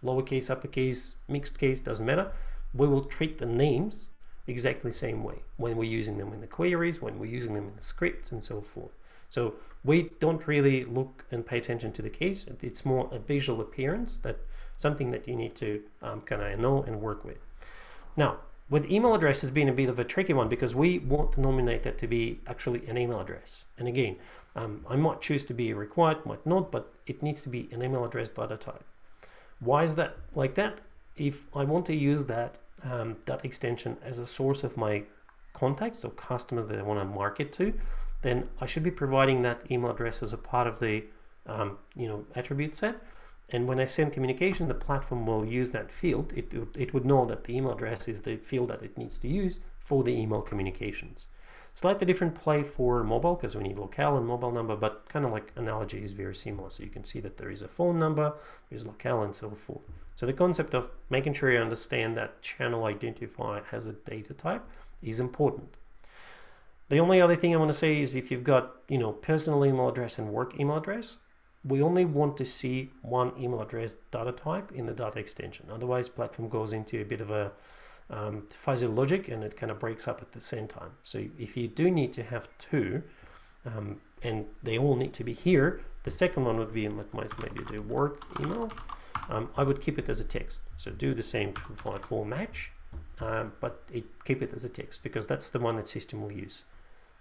lowercase, uppercase, mixed case, doesn't matter, we will treat the names exactly the same way when we're using them in the queries, when we're using them in the scripts, and so forth. So we don't really look and pay attention to the case. It's more a visual appearance, that something that you need to kind of know and work with. Now, with email address has been a bit of a tricky one because we want to nominate that to be actually an email address. And again, I might choose to be required, might not, but it needs to be an email address data type. Why is that like that? If I want to use that extension as a source of my contacts or customers that I want to market to, then I should be providing that email address as a part of the attribute set. And when I send communication, the platform will use that field. It would know that the email address is the field that it needs to use for the email communications. Slightly different play for mobile because we need locale and mobile number, but kind of like analogy is very similar. So you can see that there is a phone number, there's locale, and so forth. So the concept of making sure you understand that channel identifier has a data type is important. The only other thing I want to say is if you've got personal email address and work email address, we only want to see one email address data type in the data extension. Otherwise, platform goes into a bit of a fuzzy logic and it kind of breaks up at the same time. So if you do need to have two, and they all need to be here, the second one would be, and maybe do work email. I would keep it as a text. So do the same for match, but keep it as a text because that's the one that system will use.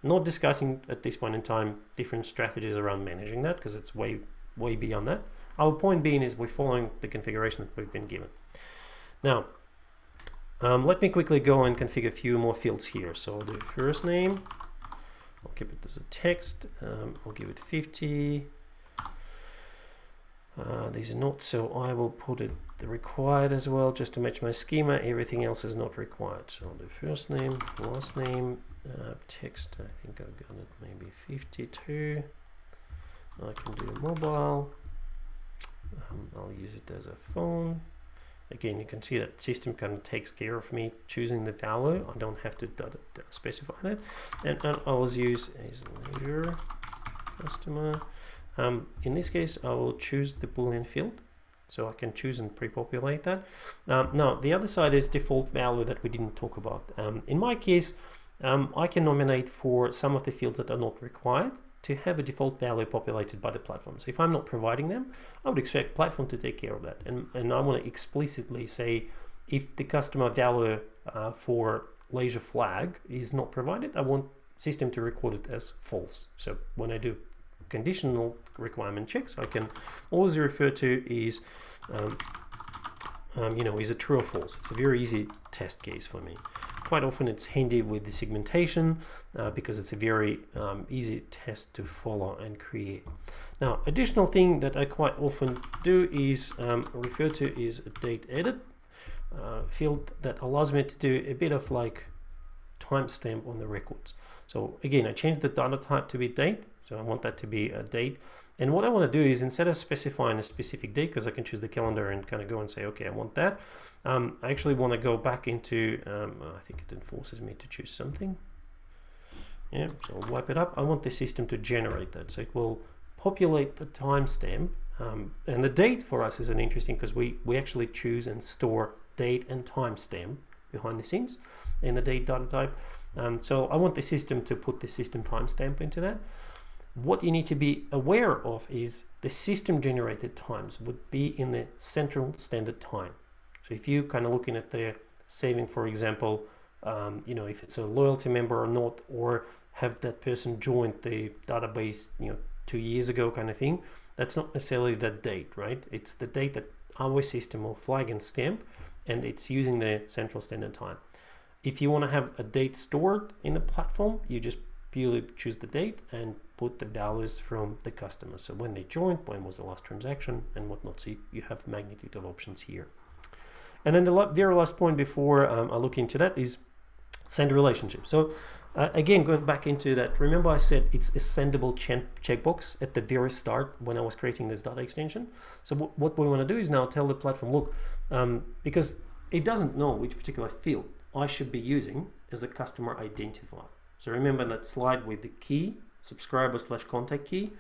Not discussing at this point in time different strategies around managing that because it's way beyond that. Our point being is we're following the configuration that we've been given. Now, let me quickly go and configure a few more fields here. So I'll do first name. I'll keep it as a text. I'll give it 50. These are not, so I will put it the required as well just to match my schema. Everything else is not required. So I'll do first name, last name, text. I think I've got it maybe 52. I can do mobile. I'll use it as a phone. Again, you can see that system kind of takes care of me choosing the value. I don't have to specify that. And I'll use as leisure customer. In this case, I will choose the Boolean field. So I can choose and pre-populate that. Now, the other side is default value that we didn't talk about. In my case, I can nominate for some of the fields that are not required to have a default value populated by the platform. So if I'm not providing them, I would expect platform to take care of that. And I want to explicitly say, if the customer value for leisure flag is not provided, I want system to record it as false. So when I do conditional requirement checks, I can always refer to is, is it true or false? It's a very easy test case for me. Quite often it's handy with the segmentation because it's a very easy test to follow and create. Now, additional thing that I quite often do is refer to is a date edit field that allows me to do a bit of like timestamp on the records. So again, I changed the data type to be date. So I want that to be a date. And what I want to do is, instead of specifying a specific date, because I can choose the calendar and kind of go and say, okay, I want that. I actually want to go back into, I think it forces me to choose something. Yeah, so I'll wipe it up. I want the system to generate that. So it will populate the timestamp. And the date for us is an interesting, because we actually choose and store date and timestamp behind the scenes in the date data type. So I want the system to put the system timestamp into that. What you need to be aware of is the system generated times would be in the central standard time. So if you kind of looking at the saving, for example, if it's a loyalty member or not, or have that person joined the database, 2 years ago kind of thing, that's not necessarily that date, right? It's the date that our system will flag and stamp, and it's using the central standard time. If you want to have a date stored in the platform, you just purely choose the date and put the values from the customer. So when they joined, when was the last transaction, and whatnot. So you have magnitude of options here. And then the very last point before I look into that is send relationship. So again, going back into that, remember I said it's a sendable checkbox at the very start when I was creating this data extension. So what we want to do is now tell the platform, look, because it doesn't know which particular field I should be using as a customer identifier. So remember that slide with the key, subscriber/contact key.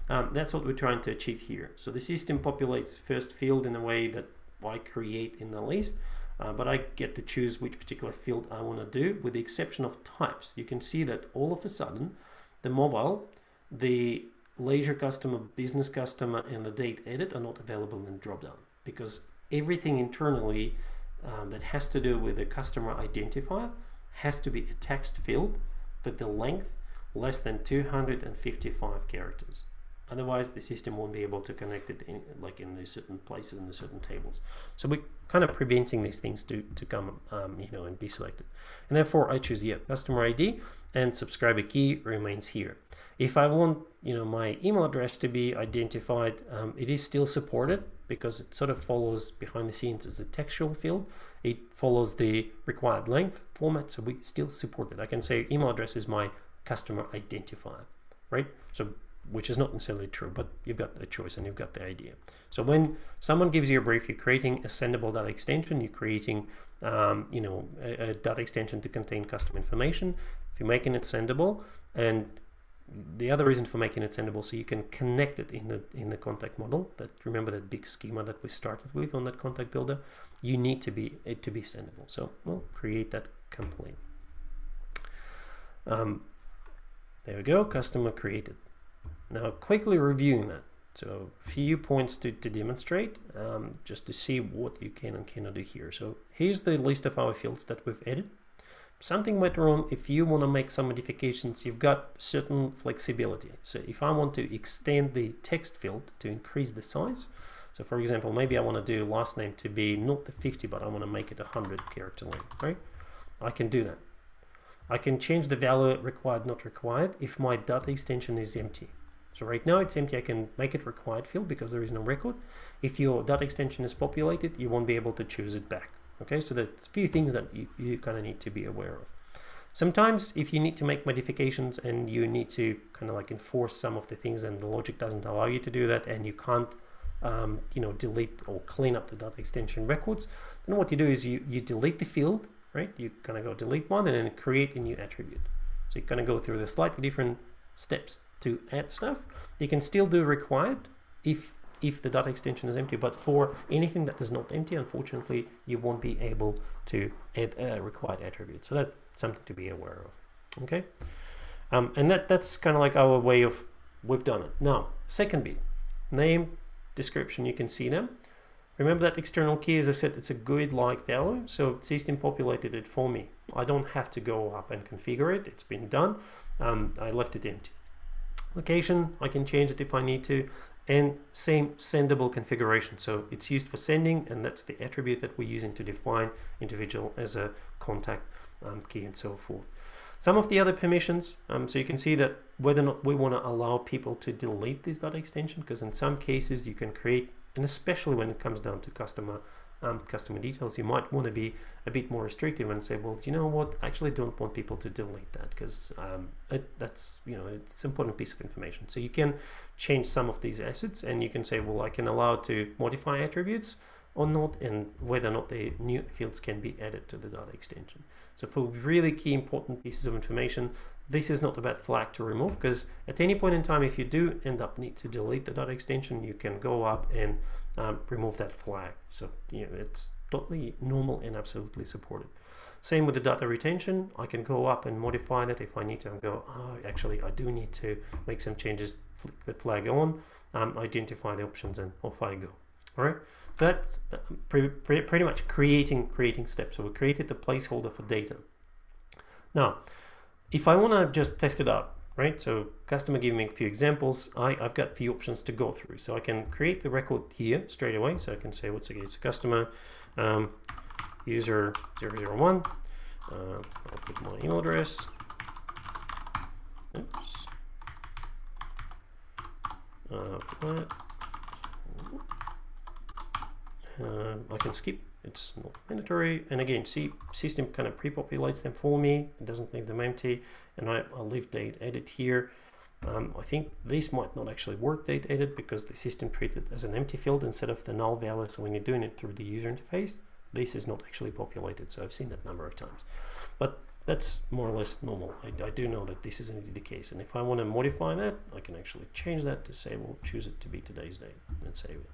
That's what we're trying to achieve here. So the system populates first field in a way that I create in the list, but I get to choose which particular field I want to do, with the exception of types. You can see that all of a sudden, the mobile, the leisure customer, business customer, and the date edit are not available in the dropdown, because everything internally that has to do with the customer identifier has to be a text field with the length less than 255 characters. Otherwise, the system won't be able to connect it in the certain places in the certain tables. So we're kind of preventing these things to come, and be selected. And therefore, I choose customer ID, and subscriber key remains here. If I want, my email address to be identified, it is still supported because it sort of follows behind the scenes as a textual field. It follows the required length format, so we still support it. I can say email address is my customer identifier, right? So, which is not necessarily true, but you've got the choice and you've got the idea. So when someone gives you a brief, you're creating a sendable data extension, you're creating a data extension to contain custom information. If you're making it sendable, and the other reason for making it sendable, so you can connect it in the contact model. That, remember that big schema that we started with on that contact builder, you need it to be sendable. So we'll create that complaint. There we go, customer created. Now quickly reviewing that. So a few points to demonstrate, just to see what you can and cannot do here. So here's the list of our fields that we've added. Something went wrong. If you want to make some modifications, you've got certain flexibility. So if I want to extend the text field to increase the size, so for example, maybe I want to do last name to be not the 50, but I want to make it 100 character length, right? I can do that. I can change the value required, not required, if my data extension is empty. So right now it's empty. I can make it required field because there is no record. If your data extension is populated, you won't be able to choose it back. Okay, so there's a few things that you kind of need to be aware of. Sometimes if you need to make modifications and you need to kind of like enforce some of the things and the logic doesn't allow you to do that, and you can't delete or clean up the data extension records, then what you do is you delete the field, right? You kind of go delete one and then create a new attribute. So you kind of go through the slightly different steps to add stuff. You can still do required if the data extension is empty, but for anything that is not empty, unfortunately, you won't be able to add a required attribute. So that's something to be aware of. Okay, and that's kind of like our way of we've done it. Now, second bit, name, description. You can see them. Remember that external key, as I said, it's a GUID-like value, so system populated it for me. I don't have to go up and configure it. It's been done. I left it empty. Location, I can change it if I need to. And same sendable configuration, so it's used for sending, and that's the attribute that we're using to define individual as a contact key and so forth. Some of the other permissions, so you can see that whether or not we want to allow people to delete this data extension, because in some cases you can create, and especially when it comes down to customer details, you might want to be a bit more restrictive and say, well, you know what, I actually don't want people to delete that because that's, it's an important piece of information. So you can change some of these assets, and you can say, well, I can allow to modify attributes or not, and whether or not the new fields can be added to the data extension. So for really key important pieces of information, this is not about flag to remove, because at any point in time, if you do end up need to delete the data extension, you can go up and remove that flag. So it's totally normal and absolutely supported. Same with the data retention. I can go up and modify that if I need to, and go, oh, actually I do need to make some changes, flick the flag on, identify the options, and off I go. All right, so that's pretty much creating steps. So we created the placeholder for data. Now, if I want to just test it out, right? So customer gave me a few examples. I've got a few options to go through. So I can create the record here straight away. So I can say, it's a customer, user 001. I'll put my email address. Oops. I can skip. It's not mandatory, and again, see, system kind of pre-populates them for me. It doesn't leave them empty, and I'll leave date edit here. I think this might not actually work, date edit, because the system treats it as an empty field instead of the null value. So when you're doing it through the user interface, this is not actually populated. So I've seen that number of times, but that's more or less normal. I do know that this is indeed the case, and if I want to modify that, I can actually change that to say, well, choose it to be today's date and save it.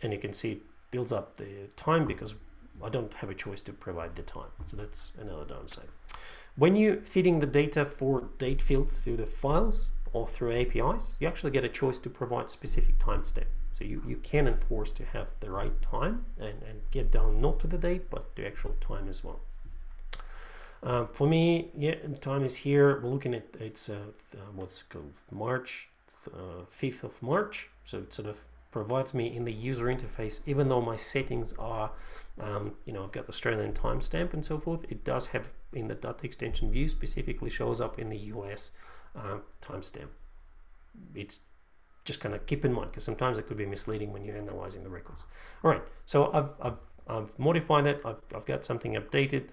And you can see it builds up the time because I don't have a choice to provide the time. So that's another downside. When you're feeding the data for date fields through the files or through APIs, you actually get a choice to provide specific timestamp. So you can enforce to have the right time and get down not to the date, but the actual time as well. For me, yeah, the time is here. We're looking at, it's what's it called, March, 5th of March. So it sort of provides me in the user interface, even though my settings are, I've got Australian timestamp and so forth, it does have in the data extension view specifically shows up in the US timestamp. It's just kind of keep in mind, because sometimes it could be misleading when you're analyzing the records. All right, so I've modified that. I've got something updated.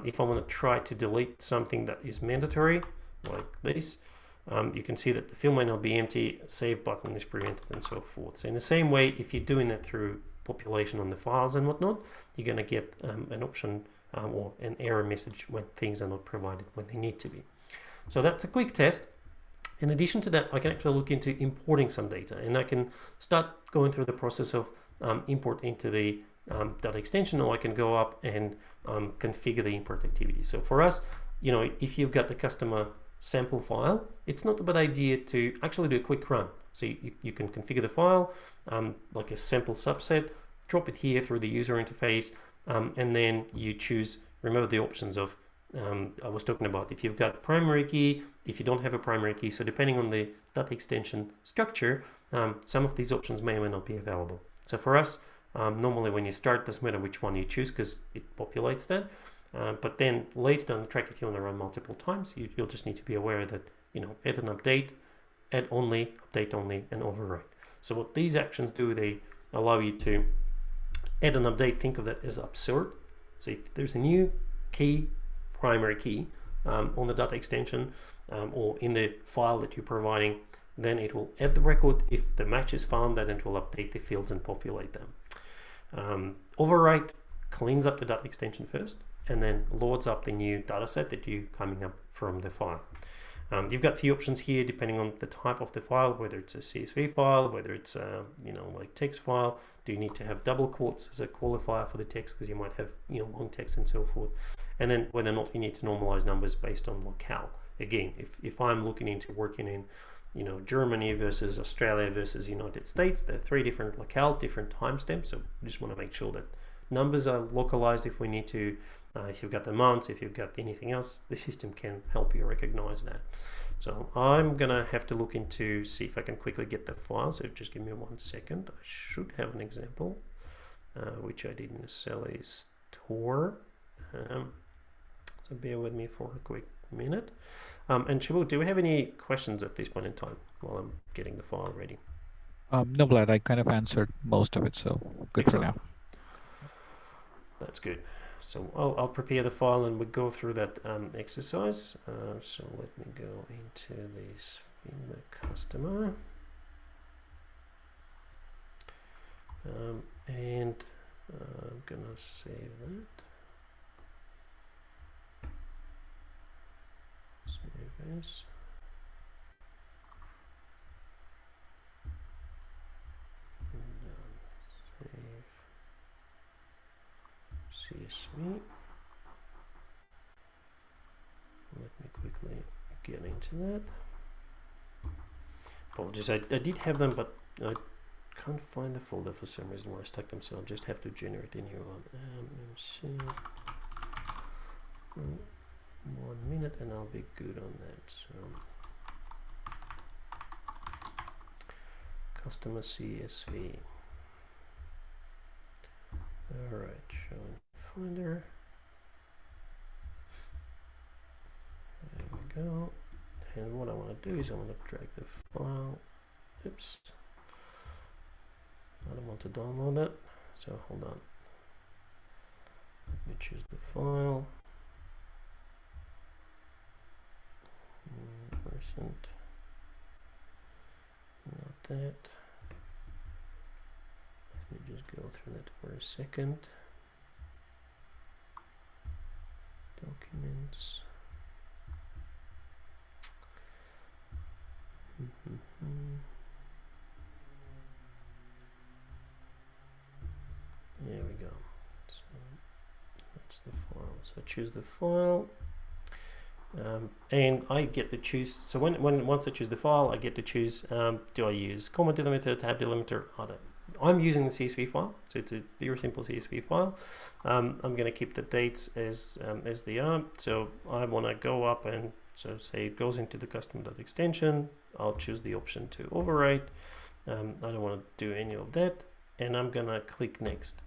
If I want to try to delete something that is mandatory, like this, you can see that the field may not be empty, save button is prevented, and so forth. So in the same way, if you're doing that through population on the files and whatnot, you're going to get an option or an error message when things are not provided when they need to be. So that's a quick test. In addition to that, I can actually look into importing some data, and I can start going through the process of import into the data extension, or I can go up and configure the import activity. So for us, if you've got the customer sample file, it's not a bad idea to actually do a quick run. So you can configure the file like a sample subset, drop it here through the user interface, and then you choose, remember the options of I was talking about, if you've got primary key, if you don't have a primary key. So depending on the data extension structure, some of these options may or may not be available. So for us, normally when you start, doesn't matter which one you choose because it populates that. But then later down the track, if you want to run multiple times, you'll just need to be aware that, add an update, add only, update only, and override. So what these actions do, they allow you to add an update. Think of that as absurd. So if there's a new key, primary key, on the data extension or in the file that you're providing, then it will add the record. If the match is found, then it will update the fields and populate them. Overwrite cleans up the data extension first, and then loads up the new data set that you're coming up from the file. You've got a few options here depending on the type of the file, whether it's a CSV file, whether it's a like text file. Do you need to have double quotes as a qualifier for the text because you might have long text and so forth, and then whether or not you need to normalize numbers based on locale. Again, if I'm looking into working in Germany versus Australia versus United States, there are 3 different locale, different timestamps, so we just want to make sure that numbers are localized if we need to. If you've got the amounts, if you've got anything else, the system can help you recognize that. So I'm gonna have to look into see if I can quickly get the file. So just give me 1 second. I should have an example, which I didn't necessarily store. So bear with me for a quick minute. And Shabu, do we have any questions at this point in time while I'm getting the file ready? No, Vlad, I kind of answered most of it, so good. Excellent. For now. That's good. So I'll prepare the file and we'll go through that exercise. So let me go into this Finder customer. And I'm gonna save that. Save as. CSV. Let me quickly get into that. Apologies, I did have them, but I can't find the folder for some reason where I stuck them, so I'll just have to generate a new one. MC. 1 minute and I'll be good on that. So customer CSV. Alright, showing Finder. There we go. And what I want to do is I want to drag the file. Oops. I don't want to download that. So hold on. Let me choose the file. Recent. Not that. Let me just go through that for a second. Documents. There we go. So that's the file. So choose the file. And I get to choose. So once I choose the file, I get to choose. Do I use comma delimiter, tab delimiter, other? I'm using the CSV file, so it's a very simple CSV file. I'm going to keep the dates as they are. So I want to go up and so say it goes into the custom.extension. I'll choose the option to overwrite. I don't want to do any of that, and I'm going to click next.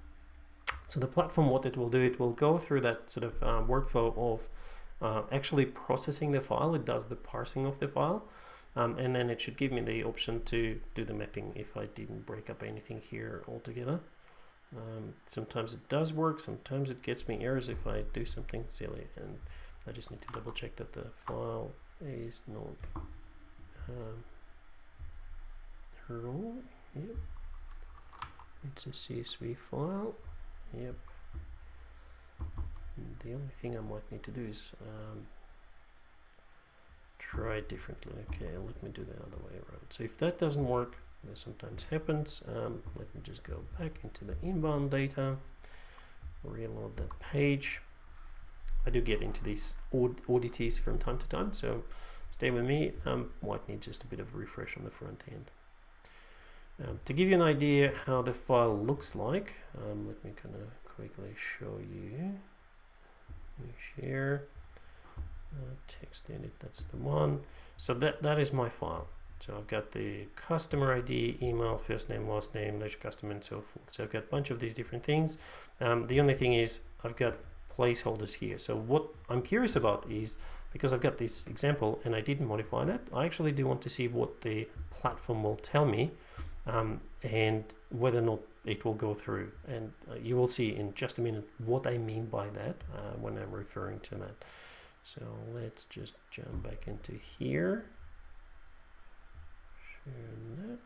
So the platform, what it will do, it will go through that sort of workflow of actually processing the file. It does the parsing of the file. And then it should give me the option to do the mapping if I didn't break up anything here altogether. Sometimes it does work, sometimes it gets me errors if I do something silly, and I just need to double check that the file is not raw. Yep, it's a CSV file. Yep. And the only thing I might need to do is try it differently. Okay, let me do the other way around. So if that doesn't work, that sometimes happens. Let me just go back into the inbound data, reload that page. I do get into these oddities from time to time, so stay with me. Might need just a bit of a refresh on the front end. To give you an idea how the file looks like, let me kind of quickly show you. Share. Text edit, that's the one. So that is my file. So I've got the customer ID, email, first name, last name, leisure customer, and so forth. So I've got a bunch of these different things. The only thing is I've got placeholders here. So what I'm curious about is, because I've got this example and I didn't modify that, I actually do want to see what the platform will tell me and whether or not it will go through. And you will see in just a minute what I mean by that when I'm referring to that. So let's just jump back into here. Turn that.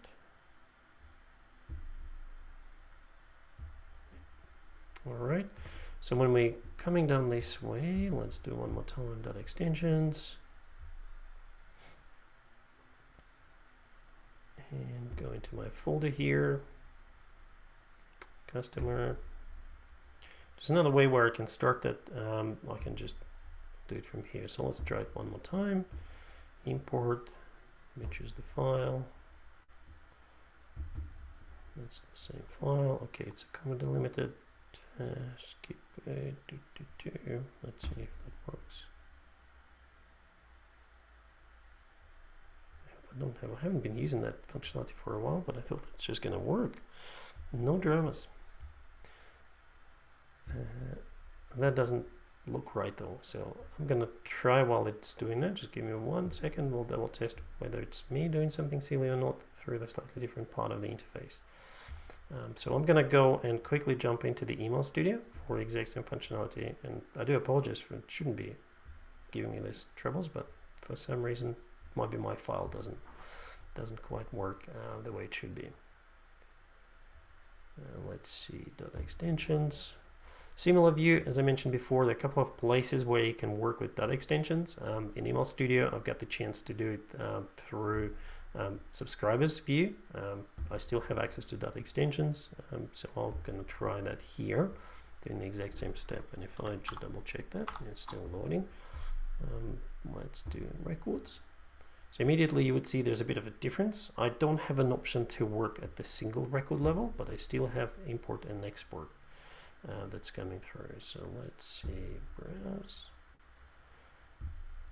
All right. So when we're coming down this way, let's do one more time. Dot extensions. And go into my folder here. Customer. There's another way where I can start that. I can just do it from here. So let's try it one more time. Import. Let me choose the file. That's the same file. Okay, it's a comma delimited. Skip it. Let's see if that works. I haven't been using that functionality for a while, but I thought it's just gonna work. No dramas. That doesn't look right though, so I'm gonna try while it's doing that. Just give me 1 second. We'll double test whether it's me doing something silly or not through the slightly different part of the interface. So I'm gonna go and quickly jump into the email studio for the exact same functionality, and I do apologize for it shouldn't be giving me these troubles, but for some reason might be my file doesn't quite work the way it should be. Let's see, dot extensions. Similar view, as I mentioned before, there are a couple of places where you can work with data extensions. In Email Studio, I've got the chance to do it through subscribers view. I still have access to data extensions, so I'm going to try that here, doing the exact same step. And if I just double check that, it's still loading. Let's do records. So immediately you would see there's a bit of a difference. I don't have an option to work at the single record level, but I still have import and export that's coming through. So let's see, browse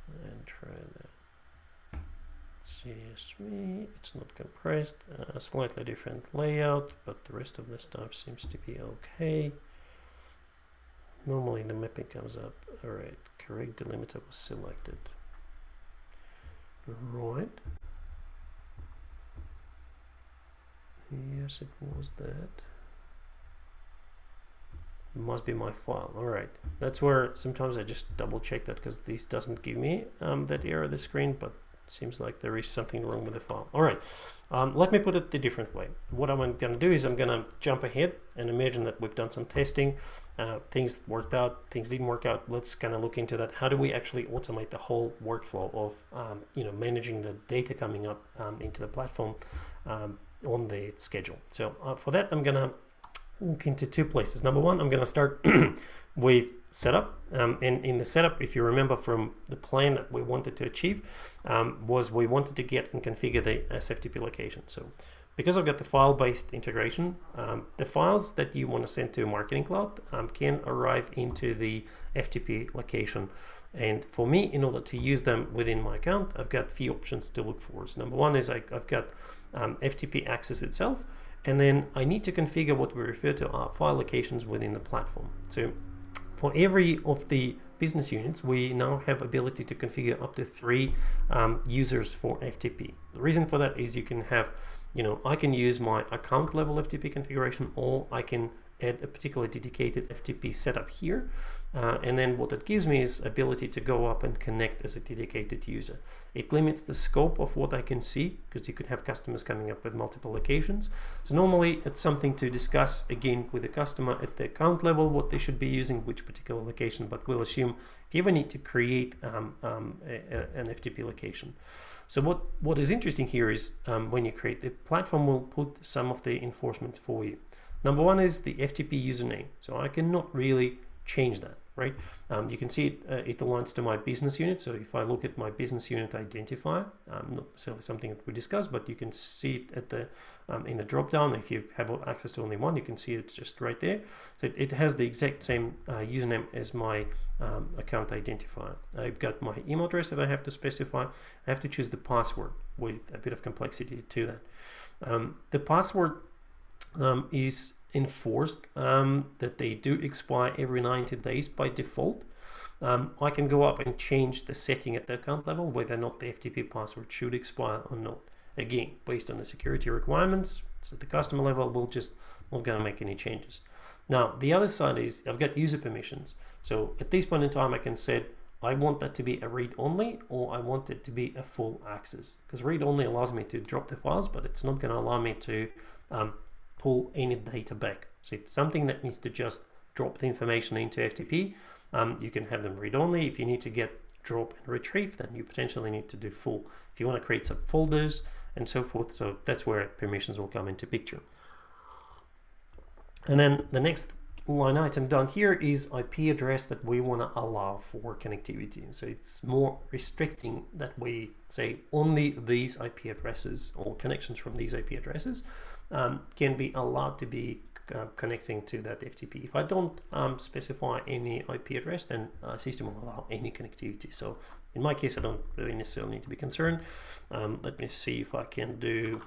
and try that. CSV, it's not compressed, slightly different layout, but the rest of the stuff seems to be okay. Normally the mapping comes up. All right, correct delimiter was selected. Right. Yes, it was that. It must be my file. All right. That's where sometimes I just double check that because this doesn't give me that error of the screen, but seems like there is something wrong with the file. All right. Let me put it a different way. What I'm going to do is I'm going to jump ahead and imagine that we've done some testing. Things worked out, things didn't work out. Let's kind of look into that. How do we actually automate the whole workflow of managing the data coming up into the platform on the schedule? So for that, I'm going to look into two places. Number one, I'm going to start with setup. And in the setup, if you remember from the plan that we wanted to achieve, was we wanted to get and configure the SFTP location. So because I've got the file-based integration, the files that you want to send to Marketing Cloud can arrive into the FTP location. And for me, in order to use them within my account, I've got a few options to look for. So number one is I've got FTP access itself, and then I need to configure what we refer to are file locations within the platform. So for every of the business units, we now have ability to configure up to 3 users for FTP. The reason for that is you can have, I can use my account level FTP configuration, or I can add a particular dedicated FTP setup here. And then what it gives me is ability to go up and connect as a dedicated user. It limits the scope of what I can see, because you could have customers coming up with multiple locations. So normally it's something to discuss again with the customer at the account level, what they should be using, which particular location, but we'll assume if you ever need to create an FTP location. So what is interesting here is when you create, the platform will put some of the enforcements for you. Number one is the FTP username. So I cannot really change that, right? You can see it aligns to my business unit. So if I look at my business unit identifier, not necessarily something that we discussed, but you can see it at the in the drop down. If you have access to only one, you can see it's just right there. So it has the exact same username as my account identifier. I've got my email address that I have to specify. I have to choose the password with a bit of complexity to that. The password is enforced that they do expire every 90 days by default. I can go up and change the setting at the account level whether or not the FTP password should expire or not. Again, based on the security requirements, so at the customer level, we'll just not going to make any changes. Now, the other side is I've got user permissions. So at this point in time, I can set I want that to be a read-only, or I want it to be a full access. Because read-only allows me to drop the files, but it's not going to allow me to pull any data back. So if something that needs to just drop the information into FTP, you can have them read-only. If you need to get drop and retrieve, then you potentially need to do full. If you want to create subfolders and so forth, so that's where permissions will come into picture. And then the next line item down here is IP address that we want to allow for connectivity. So it's more restricting that we say only these IP addresses or connections from these IP addresses can be allowed to be connecting to that FTP. If I don't specify any IP address, then system will allow any connectivity. So in my case, I don't really necessarily need to be concerned. Let me see if I can do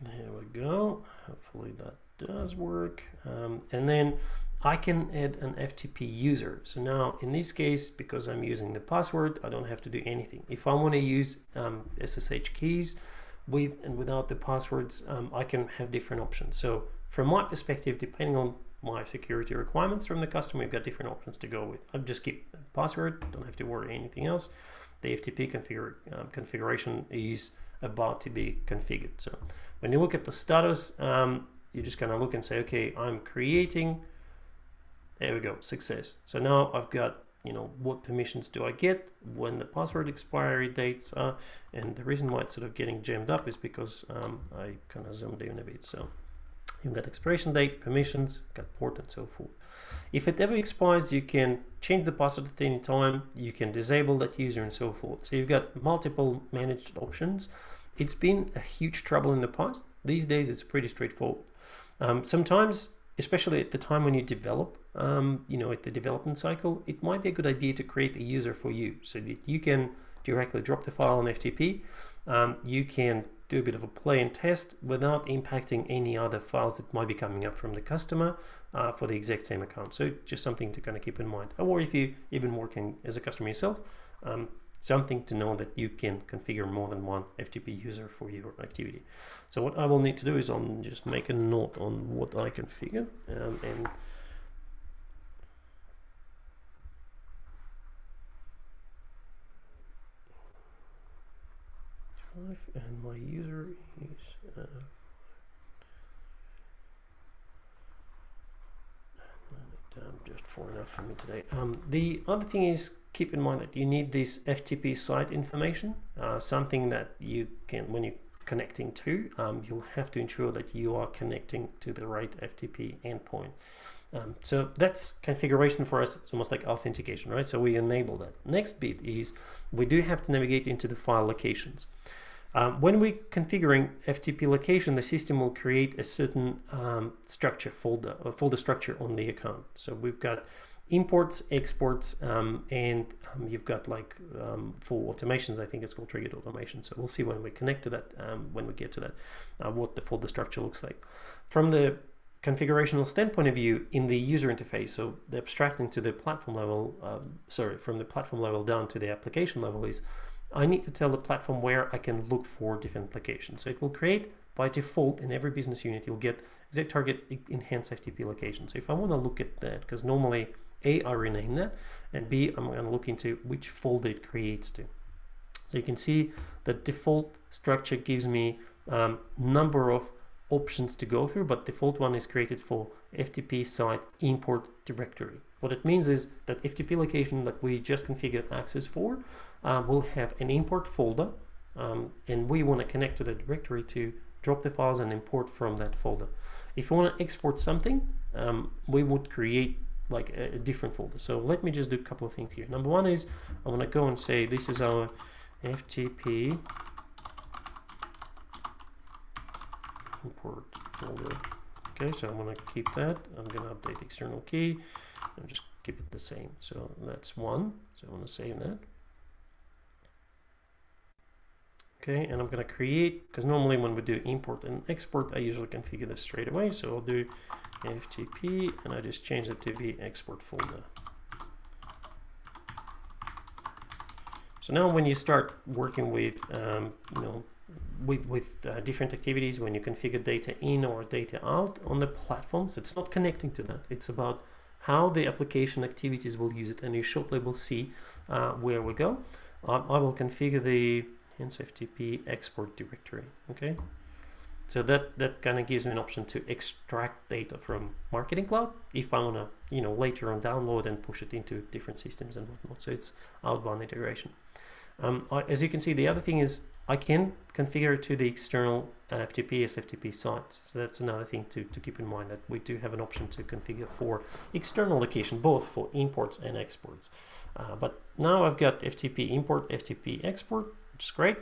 there we go. Hopefully that does work. And then I can add an FTP user. So now in this case, because I'm using the password, I don't have to do anything. If I want to use SSH keys with and without the passwords, I can have different options. So from my perspective, depending on my security requirements from the customer, you've got different options to go with. I'll just keep the password, don't have to worry anything else. The FTP configuration is about to be configured. So when you look at the status, you just kind of look and say, okay, I'm creating, there we go, success. So now I've got, you know, what permissions do I get, when the password expiry dates are, and the reason why it's sort of getting jammed up is because I kind of zoomed in a bit. So you've got expiration date, permissions, got port and so forth. If it ever expires, you can change the password at any time, you can disable that user and so forth. So you've got multiple managed options. It's been a huge trouble in the past. These days it's pretty straightforward. Sometimes, especially at the time when you develop, you know, at the development cycle, it might be a good idea to create a user for you so that you can directly drop the file on FTP. You can do a bit of a play and test without impacting any other files that might be coming up from the customer for the exact same account. So just something to kind of keep in mind. Or if you're even working as a customer yourself, something to know that you can configure more than one FTP user for your activity. So what I will need to do is just make a note on what I configured and my user is just far enough for me today. The other thing is, keep in mind that you need this FTP site information, something that you can, when you're connecting to, you'll have to ensure that you are connecting to the right FTP endpoint. So that's configuration for us. It's almost like authentication, right? So we enable that. Next bit is we do have to navigate into the file locations. When we're configuring FTP location, the system will create a certain structure folder, or folder structure on the account. So we've got imports, exports, and you've got like for automations, I think it's called triggered automation. So we'll see when we connect to that, when we get to that, what the folder structure looks like. From the configurational standpoint of view, in the user interface, so the abstracting to the platform level, from the platform level down to the application level is, I need to tell the platform where I can look for different applications. So it will create by default in every business unit, you'll get exact target enhanced FTP location. So if I want to look at that, because normally A, I rename that, and B, I'm going to look into which folder it creates to. So you can see the default structure gives me number of options to go through, but default one is created for FTP site import directory. What it means is that FTP location that we just configured access for will have an import folder, and we want to connect to the directory to drop the files and import from that folder. If you want to export something, we would create like a different folder. So let me just do a couple of things here. Number one is I want to go and say this is our FTP import folder. Okay, so I'm going to keep that. I'm going to update external key and just keep it the same. So that's one. So I want to save that. Okay, and I'm going to create, because normally when we do import and export, I usually configure this straight away. So I'll do FTP, and I just change it to the export folder. So now when you start working with, with different activities when you configure data in or data out on the platforms. It's not connecting to that. It's about how the application activities will use it, and you shortly will see where we go. I will configure the hence FTP export directory. Okay, so that kind of gives me an option to extract data from Marketing Cloud if I want to, later on download and push it into different systems and whatnot. So it's outbound integration. As you can see, the other thing is I can configure it to the external FTP SFTP sites. So that's another thing to keep in mind, that we do have an option to configure for external location, both for imports and exports. But now I've got FTP import, FTP export, which is great.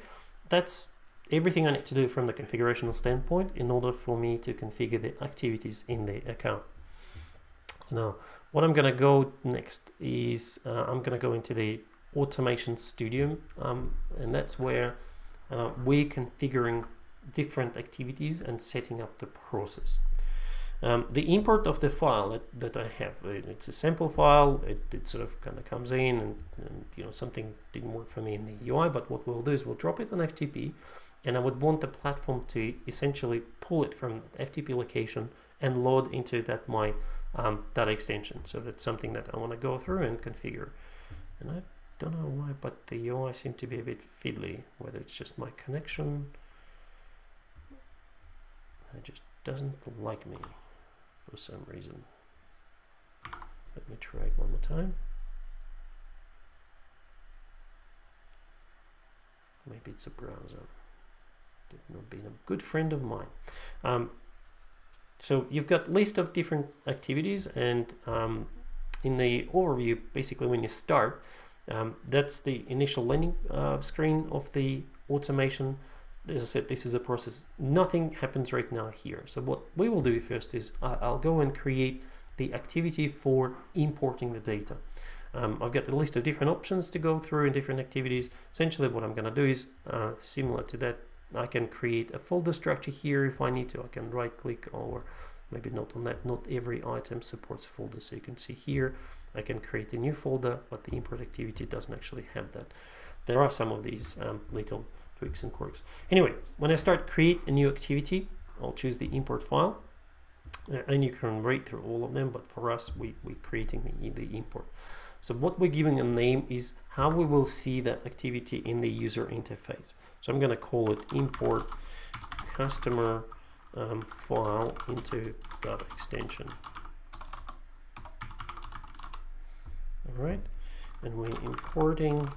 That's everything I need to do from the configurational standpoint in order for me to configure the activities in the account. So now what I'm going to go next is I'm going to go into the Automation Studio, and that's where we're configuring different activities and setting up the process. The import of the file that I have, it's a sample file. It sort of kind of comes in, and something didn't work for me in the UI, but what we'll do is we'll drop it on FTP, and I would want the platform to essentially pull it from FTP location and load into that my data extension. So that's something that I want to go through and configure. And I don't know why, but the UI seemed to be a bit fiddly, whether it's just my connection. It just doesn't like me for some reason. Let me try it one more time. Maybe it's a browser. Did not been a good friend of mine. So you've got a list of different activities, and in the overview, basically when you start, that's the initial landing screen of the automation. As I said, this is a process. Nothing happens right now here. So what we will do first is I'll go and create the activity for importing the data. I've got a list of different options to go through in different activities. Essentially what I'm going to do is similar to that. I can create a folder structure here if I need to. I can right click, or maybe not on that. Not every item supports folders. So you can see here I can create a new folder, but the import activity doesn't actually have that. There are some of these little tweaks and quirks. Anyway, when I start create a new activity, I'll choose the import file, and you can read through all of them, but for us we're creating the import. So what we're giving a name is how we will see that activity in the user interface. So I'm going to call it import customer file into data extension. All right, and we're importing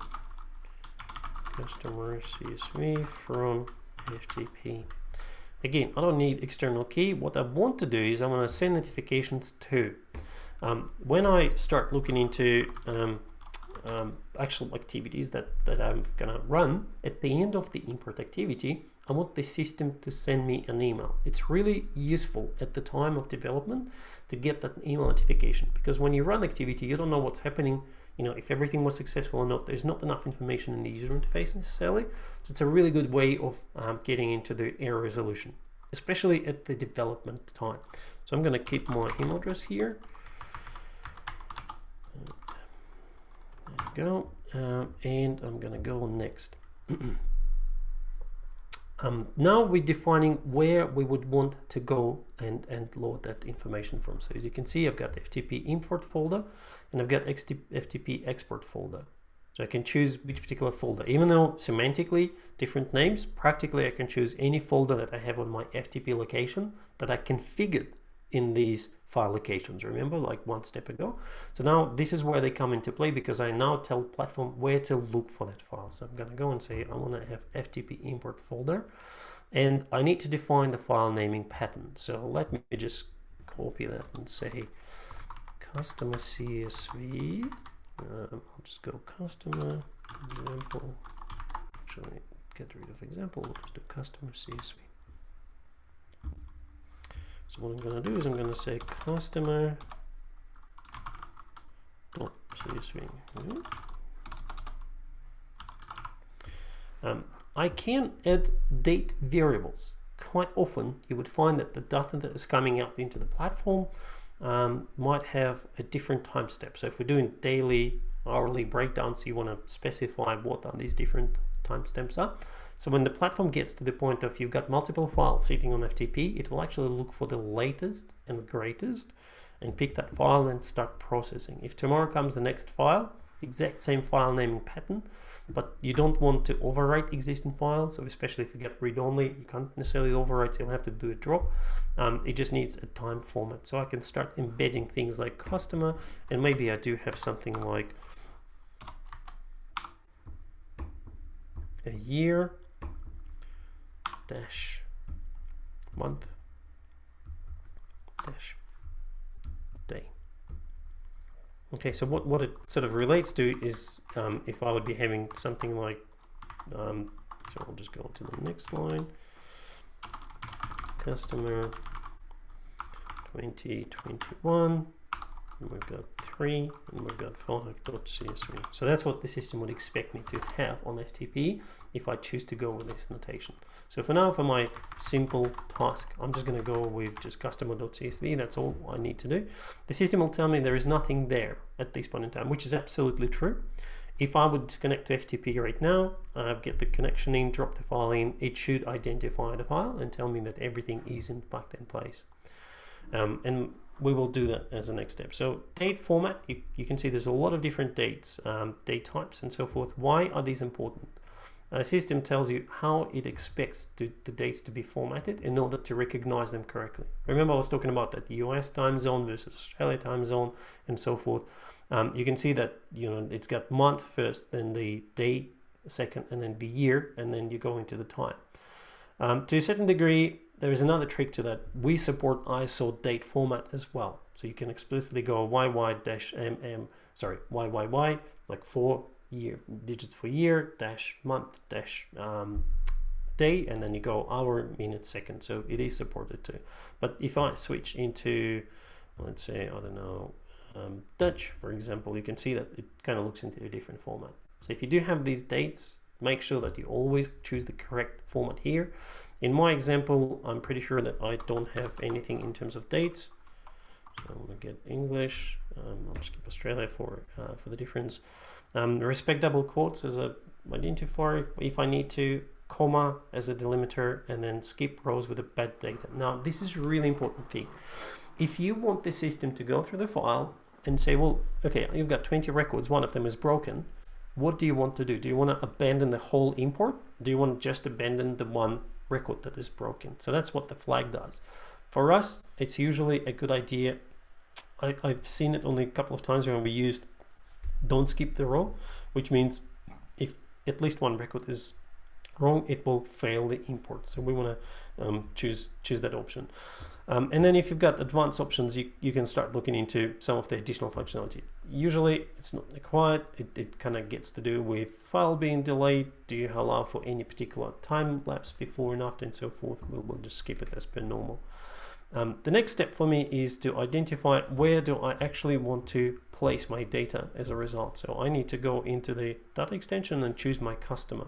customer CSV from FTP. Again, I don't need external key. What I want to do is I want to send notifications to. When I start looking into actual activities that I'm gonna run, at the end of the import activity, I want the system to send me an email. It's really useful at the time of development to get that email notification, because when you run activity, you don't know what's happening. If everything was successful or not. There's not enough information in the user interface necessarily. So it's a really good way of getting into the error resolution, especially at the development time. So I'm going to keep my email address here. There we go. And I'm going to go next. Now we're defining where we would want to go and load that information from. So as you can see, I've got FTP import folder and I've got FTP export folder. So I can choose which particular folder. Even though semantically different names, practically I can choose any folder that I have on my FTP location that I configured in these file locations. Remember, like one step ago. So now this is where they come into play, because I now tell the platform where to look for that file. So I'm going to go and say I want to have FTP import folder, and I need to define the file naming pattern. So let me just copy that and say customer CSV. I'll just go customer example. Actually, get rid of example. We'll just do customer CSV. So what I'm going to do is I'm going to say customer .csv. I can add date variables. Quite often you would find that the data that is coming out into the platform might have a different time step. So if we're doing daily hourly breakdown, so you want to specify what are these different timestamps are. So when the platform gets to the point of you've got multiple files sitting on FTP, it will actually look for the latest and greatest and pick that file and start processing. If tomorrow comes the next file, exact same file naming pattern, but you don't want to overwrite existing files, so especially if you get read-only, you can't necessarily overwrite, so you'll have to do a drop. It just needs a time format. So I can start embedding things like customer, and maybe I do have something like a year dash month dash day. Okay, so what it sort of relates to is if I would be having something like, so I'll just go to the next line, customer 2021, and we've got 3, and we've got 5.csv. So that's what the system would expect me to have on FTP if I choose to go with this notation. So for now, for my simple task, I'm just going to go with just customer.csv. That's all I need to do. The system will tell me there is nothing there at this point in time, which is absolutely true. If I would connect to FTP right now, get the connection in, drop the file in, it should identify the file and tell me that everything is in fact in place. And we will do that as a next step. So date format, you can see there's a lot of different dates, date types and so forth. Why are these important? The system tells you how it expects the dates to be formatted in order to recognize them correctly. Remember I was talking about that US time zone versus Australia time zone and so forth. You can see that it's got month first, then the day second, and then the year, and then you go into the time. To a certain degree, there is another trick to that. We support ISO date format as well. So you can explicitly go YY-MM, sorry, YYY, like 4 year, digits for year, dash month, dash day, and then you go hour, minute, second. So it is supported too. But if I switch into, let's say, I don't know, Dutch, for example, you can see that it kind of looks into a different format. So if you do have these dates, make sure that you always choose the correct format here. In my example, I'm pretty sure that I don't have anything in terms of dates. So I'm going to get English. I'll just keep Australia for the difference. Respect double quotes as a identifier if I need to, comma as a delimiter, and then skip rows with the bad data. Now, this is a really important thing. If you want the system to go through the file and say, well, okay, you've got 20 records, one of them is broken. What do you want to do? Do you want to abandon the whole import? Do you want to just abandon the one record that is broken? So that's what the flag does. For us, it's usually a good idea. I've seen it only a couple of times when we used don't skip the row, which means if at least one record is wrong, it will fail the import. So we want to choose that option. And then if you've got advanced options, you can start looking into some of the additional functionality. Usually it's not required. It kind of gets to do with file being delayed. Do you allow for any particular time lapse before and after and so forth? We'll just skip it as per normal. The next step for me is to identify where do I actually want to place my data as a result. So I need to go into the data extension and choose my customer.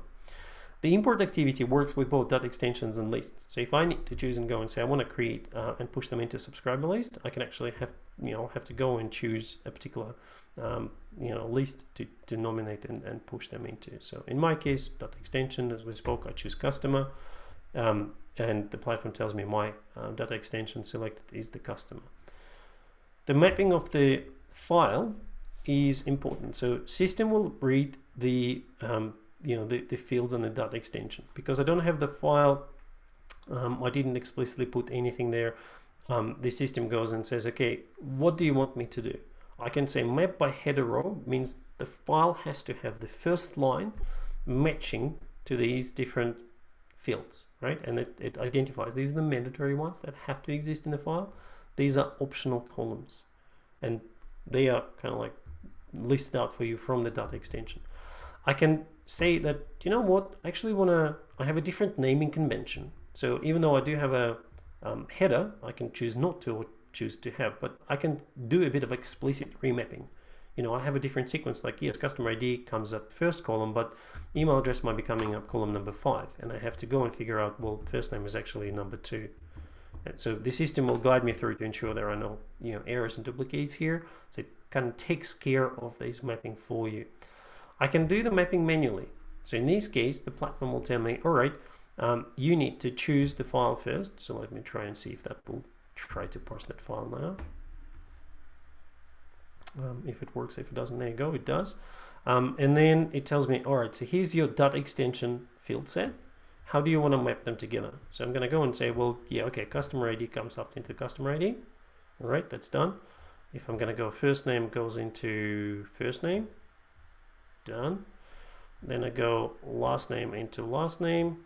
The import activity works with both data extensions and lists. So if I need to choose and go and say I want to create and push them into subscriber list, I can actually have to go and choose a particular list to nominate and push them into. So in my case, data extension, as we spoke, I choose customer, and the platform tells me my data extension selected is the customer. The mapping of the file is important. So system will read the fields on the data extension. Because I don't have the file, I didn't explicitly put anything there. The system goes and says, okay, what do you want me to do? I can say map by header row, means the file has to have the first line matching to these different fields, right? And it identifies these are the mandatory ones that have to exist in the file. These are optional columns, and they are kind of like listed out for you from the data extension. I can say that, you know what, I actually I have a different naming convention. So even though I do have a header, I can choose not to or choose to have, but I can do a bit of explicit remapping. I have a different sequence, like yes, customer ID comes up first column, but email address might be coming up column number 5, and I have to go and figure out, well, first name is actually number 2. And so the system will guide me through to ensure there are no errors and duplicates here. So it kind of takes care of this mapping for you. I can do the mapping manually. So in this case, the platform will tell me, all right, you need to choose the file first. So let me try and see if that will try to parse that file now. If it works, if it doesn't, there you go, it does. And then it tells me, all right, so here's your dot extension field set. How do you want to map them together? So I'm going to go and say, well, yeah, okay, customer ID comes up into customer ID. All right, that's done. If I'm going to go first name goes into first name, done. Then I go last name into last name.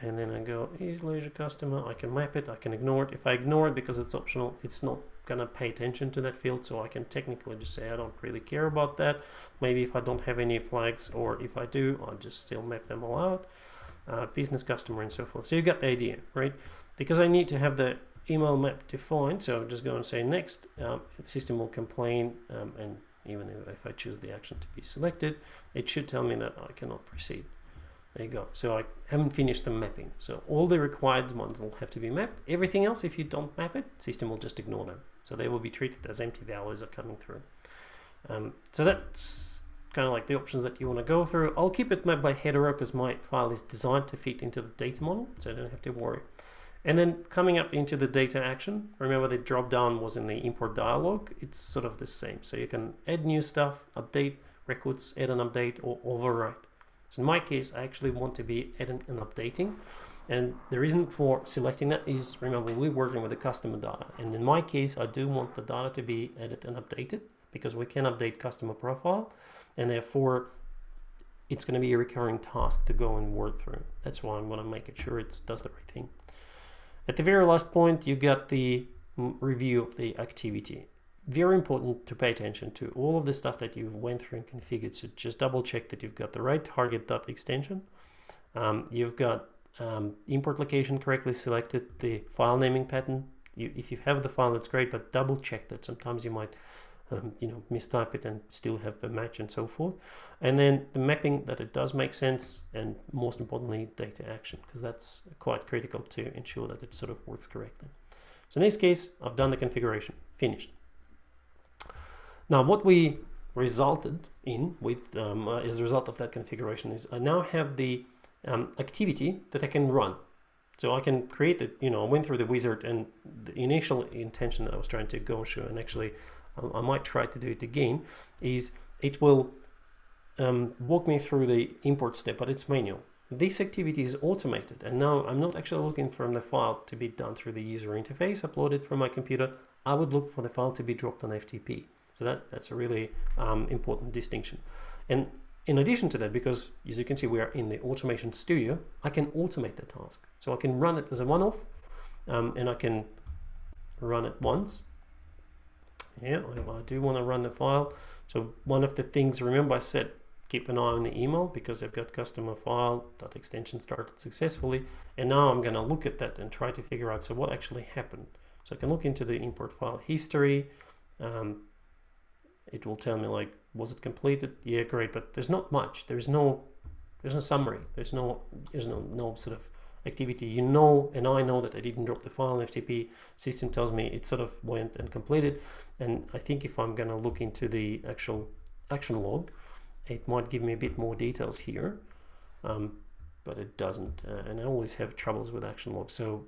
And then I go, is leisure customer, I can map it, I can ignore it. If I ignore it because it's optional, it's not gonna pay attention to that field, so I can technically just say I don't really care about that. Maybe if I don't have any flags, or if I do, I'll just still map them all out. Business customer and so forth. So you got the idea, right? Because I need to have the email map defined, so I'm just going to say next. The system will complain, and even if I choose the action to be selected, it should tell me that I cannot proceed. There you go. So I haven't finished the mapping. So all the required ones will have to be mapped. Everything else, if you don't map it, system will just ignore them. So they will be treated as empty values are coming through. So that's kind of like the options that you want to go through. I'll keep it mapped by header because my file is designed to fit into the data model, so I don't have to worry. And then coming up into the data action, remember the drop down was in the import dialog. It's sort of the same. So you can add new stuff, update records, add an update, or overwrite. So in my case, I actually want to be adding and updating. And the reason for selecting that is, remember, we're working with the customer data. And in my case, I do want the data to be added and updated because we can update customer profile. And therefore, it's going to be a recurring task to go and work through. That's why I want to make sure it does the right thing. At the very last point, you got the review of the activity. Very important to pay attention to all of the stuff that you went through and configured. So just double check that you've got the right target dot extension. You've got import location correctly selected, the file naming pattern. If you have the file, that's great, but double check that. Sometimes you might mistype it and still have the match and so forth. And then the mapping, that it does make sense, and most importantly, data action, because that's quite critical to ensure that it sort of works correctly. So in this case, I've done the configuration, finished. Now, what we resulted in with as a result of that configuration is I now have the activity that I can run. So I can create it, I went through the wizard, and the initial intention that I was trying to go through, and actually I might try to do it again, is it will walk me through the import step, but it's manual. This activity is automated, and now I'm not actually looking for the file to be done through the user interface, uploaded from my computer. I would look for the file to be dropped on FTP. So that's a really important distinction. And in addition to that, because as you can see, we are in the automation studio, I can automate the task. So I can run it as a one-off, and I can run it once. Yeah, I do want to run the file. So one of the things, remember I said, keep an eye on the email because I've got customer file dot extension started successfully. And now I'm going to look at that and try to figure out, so what actually happened. So I can look into the import file history. It will tell me like, was it completed? Yeah, great, but there's not much. There's no summary. There's no sort of activity. And I know that I didn't drop the file in FTP. System tells me it sort of went and completed. And I think if I'm gonna look into the actual action log, it might give me a bit more details here, but it doesn't. And I always have troubles with action logs. So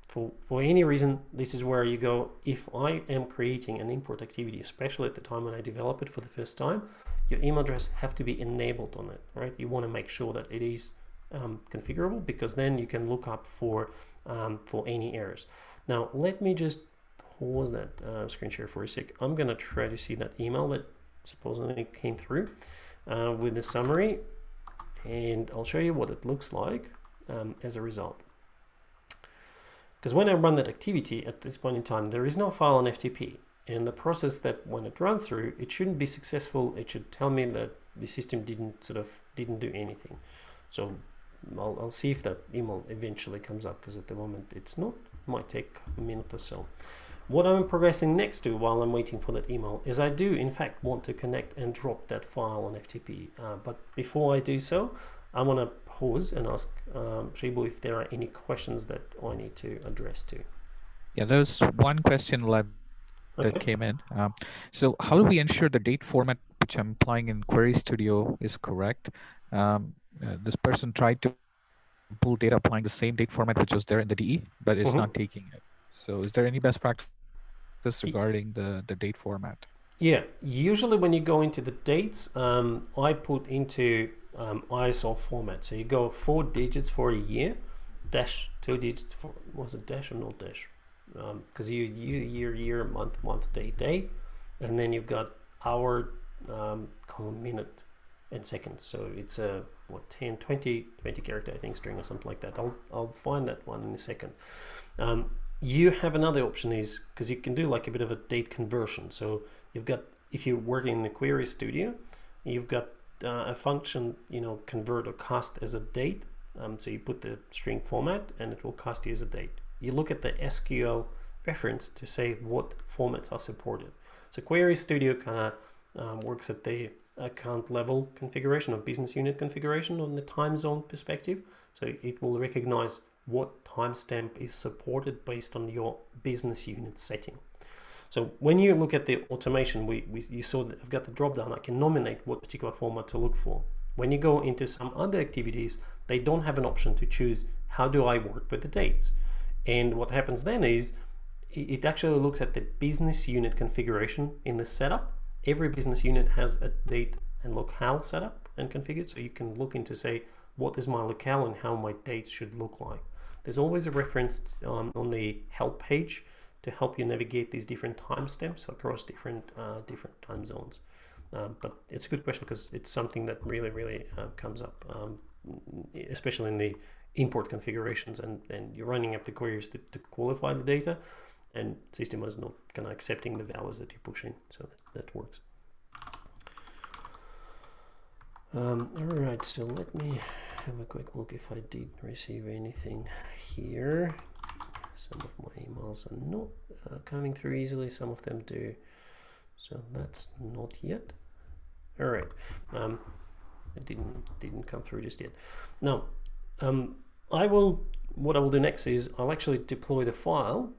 for any reason, this is where you go. If I am creating an import activity, especially at the time when I develop it for the first time, your email address have to be enabled on it, right? You want to make sure that it is configurable, because then you can look up for any errors. Now, let me just pause that screen share for a sec. I'm going to try to see that email that supposedly came through with the summary, and I'll show you what it looks like as a result. Because when I run that activity at this point in time, there is no file on FTP. And the process that when it runs through, it shouldn't be successful. It should tell me that the system didn't do anything. So I'll see if that email eventually comes up, because at the moment it's not. It might take a minute or so. What I'm progressing next to while I'm waiting for that email is I do in fact want to connect and drop that file on FTP. But before I do so, I want to pause and ask Shibu if there are any questions that I need to address to. Yeah, there's one question left that Okay. came in. So how do we ensure the date format which I'm applying in Query Studio is correct? This person tried to pull data applying the same date format which was there in the DE, but it's not Mm-hmm. taking it. So is there any best practice regarding the date format? Yeah, usually when you go into the dates, I put into ISO format. So you go 4 digits for a year, dash 2 digits for, was it dash or not dash? Because you year, month, day, and then you've got hour, column, minute, and seconds. So it's a 10, 20 character, I think, string or something like that. I'll find that one in a second. You have another option is, because you can do like a bit of a date conversion. So you've got, if you're working in the Query Studio, you've got a function, convert or cast as a date. So you put the string format and it will cast you as a date. You look at the SQL reference to say what formats are supported. So Query Studio kind of works at the account level configuration or business unit configuration on the time zone perspective. So it will recognize what timestamp is supported based on your business unit setting. So when you look at the automation, you saw that I've got the drop down. I can nominate what particular format to look for. When you go into some other activities, they don't have an option to choose how do I work with the dates. And what happens then is it actually looks at the business unit configuration in the setup. Every business unit has a date and locale setup and configured. So you can look into say, what is my locale and how my dates should look like. There's always a reference on the help page to help you navigate these different timestamps across different time zones. But it's a good question because it's something that really comes up, especially in the import configurations, and you're running up the queries to qualify the data, and system is not kind of accepting the values that you push in, so that works. All right, so let me have a quick look if I did receive anything here. Some of my emails are not coming through easily, some of them do, so that's not yet. All right, it didn't come through just yet. Now, what I will do next is I'll actually deploy the file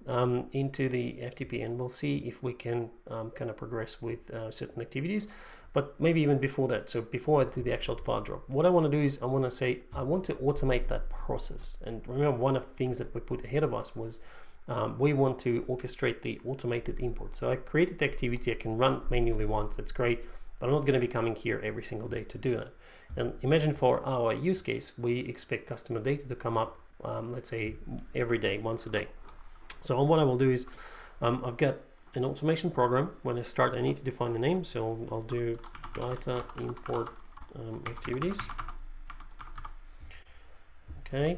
into the FTP, and we'll see if we can kind of progress with certain activities. But maybe even before that, so before I do the actual file drop, what I want to do is I want to automate that process. And remember, one of the things that we put ahead of us was we want to orchestrate the automated import. So I created the activity, I can run manually once, that's great, but I'm not going to be coming here every single day to do that. And imagine for our use case, we expect customer data to come up, let's say every day, once a day. So what I will do is I've got an automation program. When I start, I need to define the name, so I'll do data import activities. Okay,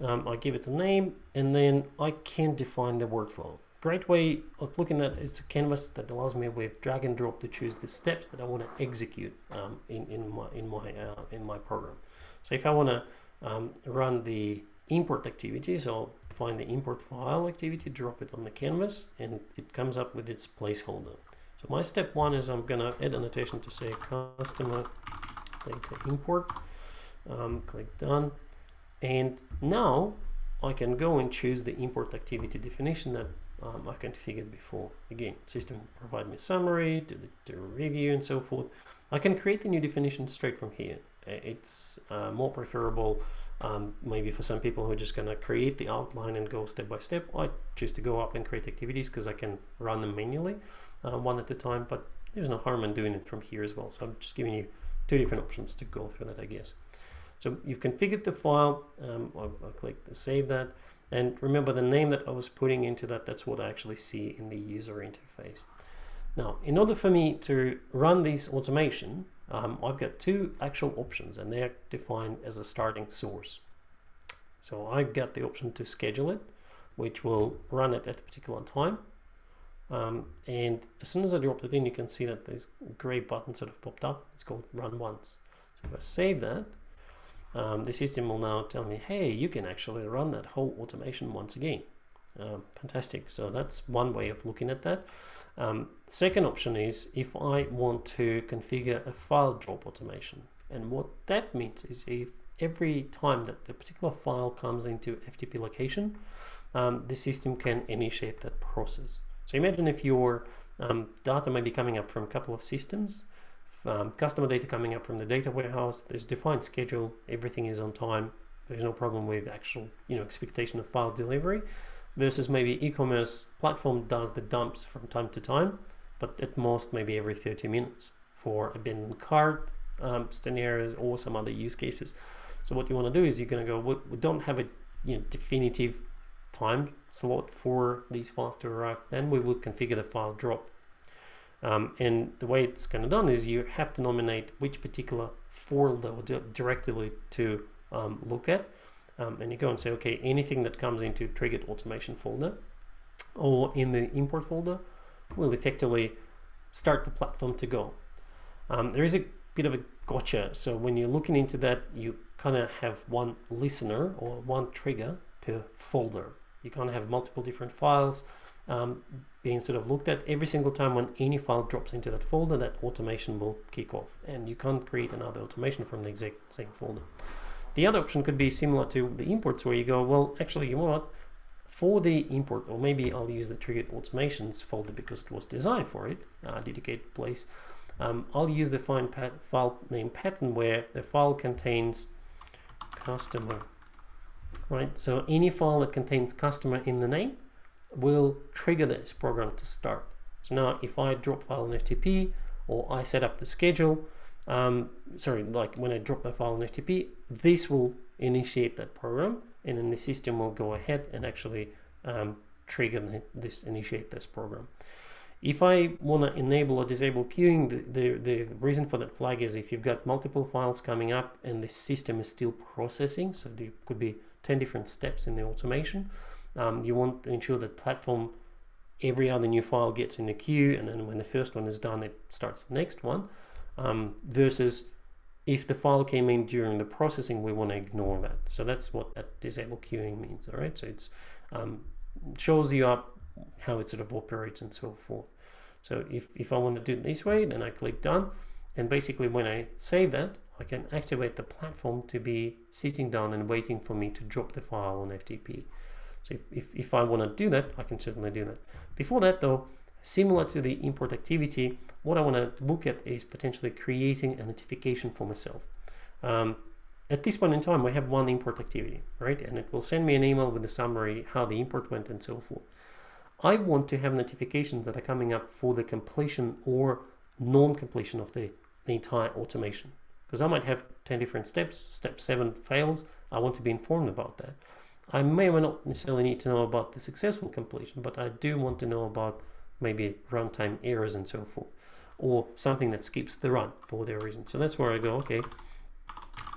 I give it a name, and then I can define the workflow. Great way of looking at it's a canvas that allows me with drag and drop to choose the steps that I want to execute in my program. So if I want to run the import activity, so find the import file activity, drop it on the canvas, and it comes up with its placeholder. So my step one is I'm gonna add annotation to say customer data import. Click done, and now I can go and choose the import activity definition that I configured before. Again, system will provide me a summary, do a review, and so forth. I can create a new definition straight from here. It's more preferable. Maybe for some people who are just going to create the outline and go step by step, I choose to go up and create activities because I can run them manually one at a time, but there's no harm in doing it from here as well. So I'm just giving you two different options to go through that, I guess. So you've configured the file, I'll click to save that, and remember the name that I was putting into that, that's what I actually see in the user interface. Now, in order for me to run this automation, I've got two actual options, and they're defined as a starting source. So I've got the option to schedule it, which will run it at a particular time. And as soon as I dropped it in, you can see that this gray button sort of popped up. It's called run once. So if I save that, the system will now tell me, hey, you can actually run that whole automation once again. Fantastic. So that's one way of looking at that. Second option is if I want to configure a file drop automation. And what that means is if every time that the particular file comes into FTP location, the system can initiate that process. So imagine if your data may be coming up from a couple of systems, customer data coming up from the data warehouse, there's defined schedule, everything is on time, there's no problem with actual expectation of file delivery, versus maybe e-commerce platform does the dumps from time to time, but at most maybe every 30 minutes for abandoned cart scenarios or some other use cases. So what you want to do is you're going to go, we don't have a definitive time slot for these files to arrive, then we will configure the file drop. And the way it's kind of done is you have to nominate which particular folder or directory to look at, and you go and say, okay, anything that comes into triggered automation folder or in the import folder will effectively start the platform to go. There is a bit of a gotcha. So when you're looking into that, you kind of have one listener or one trigger per folder. You can't have multiple different files being sort of looked at. Every single time when any file drops into that folder, that automation will kick off, and you can't create another automation from the exact same folder. The other option could be similar to the imports, where you go, well, actually, you know what? For the import, or maybe I'll use the triggered automations folder because it was designed for it, dedicated place. I'll use the file name pattern where the file contains customer, right? So any file that contains customer in the name will trigger this program to start. So now if I drop file in FTP, or I set up the schedule, like when I drop my file in FTP, this will initiate that program, and then the system will go ahead and actually trigger initiate this program. If I want to enable or disable queuing, the reason for that flag is if you've got multiple files coming up and the system is still processing, so there could be 10 different steps in the automation, you want to ensure that platform, every other new file gets in the queue, and then when the first one is done, it starts the next one, versus if the file came in during the processing, we want to ignore that. So that's what that disable queuing means. All right, so it's shows you up how it sort of operates and so forth. So if I want to do it this way, then I click done, and basically when I save that, I can activate the platform to be sitting down and waiting for me to drop the file on FTP. So if I want to do that, I can certainly do that. Before that though, similar to the import activity, what I want to look at is potentially creating a notification for myself. At this point in time, we have one import activity, right? And it will send me an email with a summary, how the import went and so forth. I want to have notifications that are coming up for the completion or non-completion of the entire automation. Because I might have 10 different steps, step 7 fails, I want to be informed about that. I may or may not necessarily need to know about the successful completion, but I do want to know about maybe runtime errors and so forth, or something that skips the run for whatever reason. So that's where I go, okay,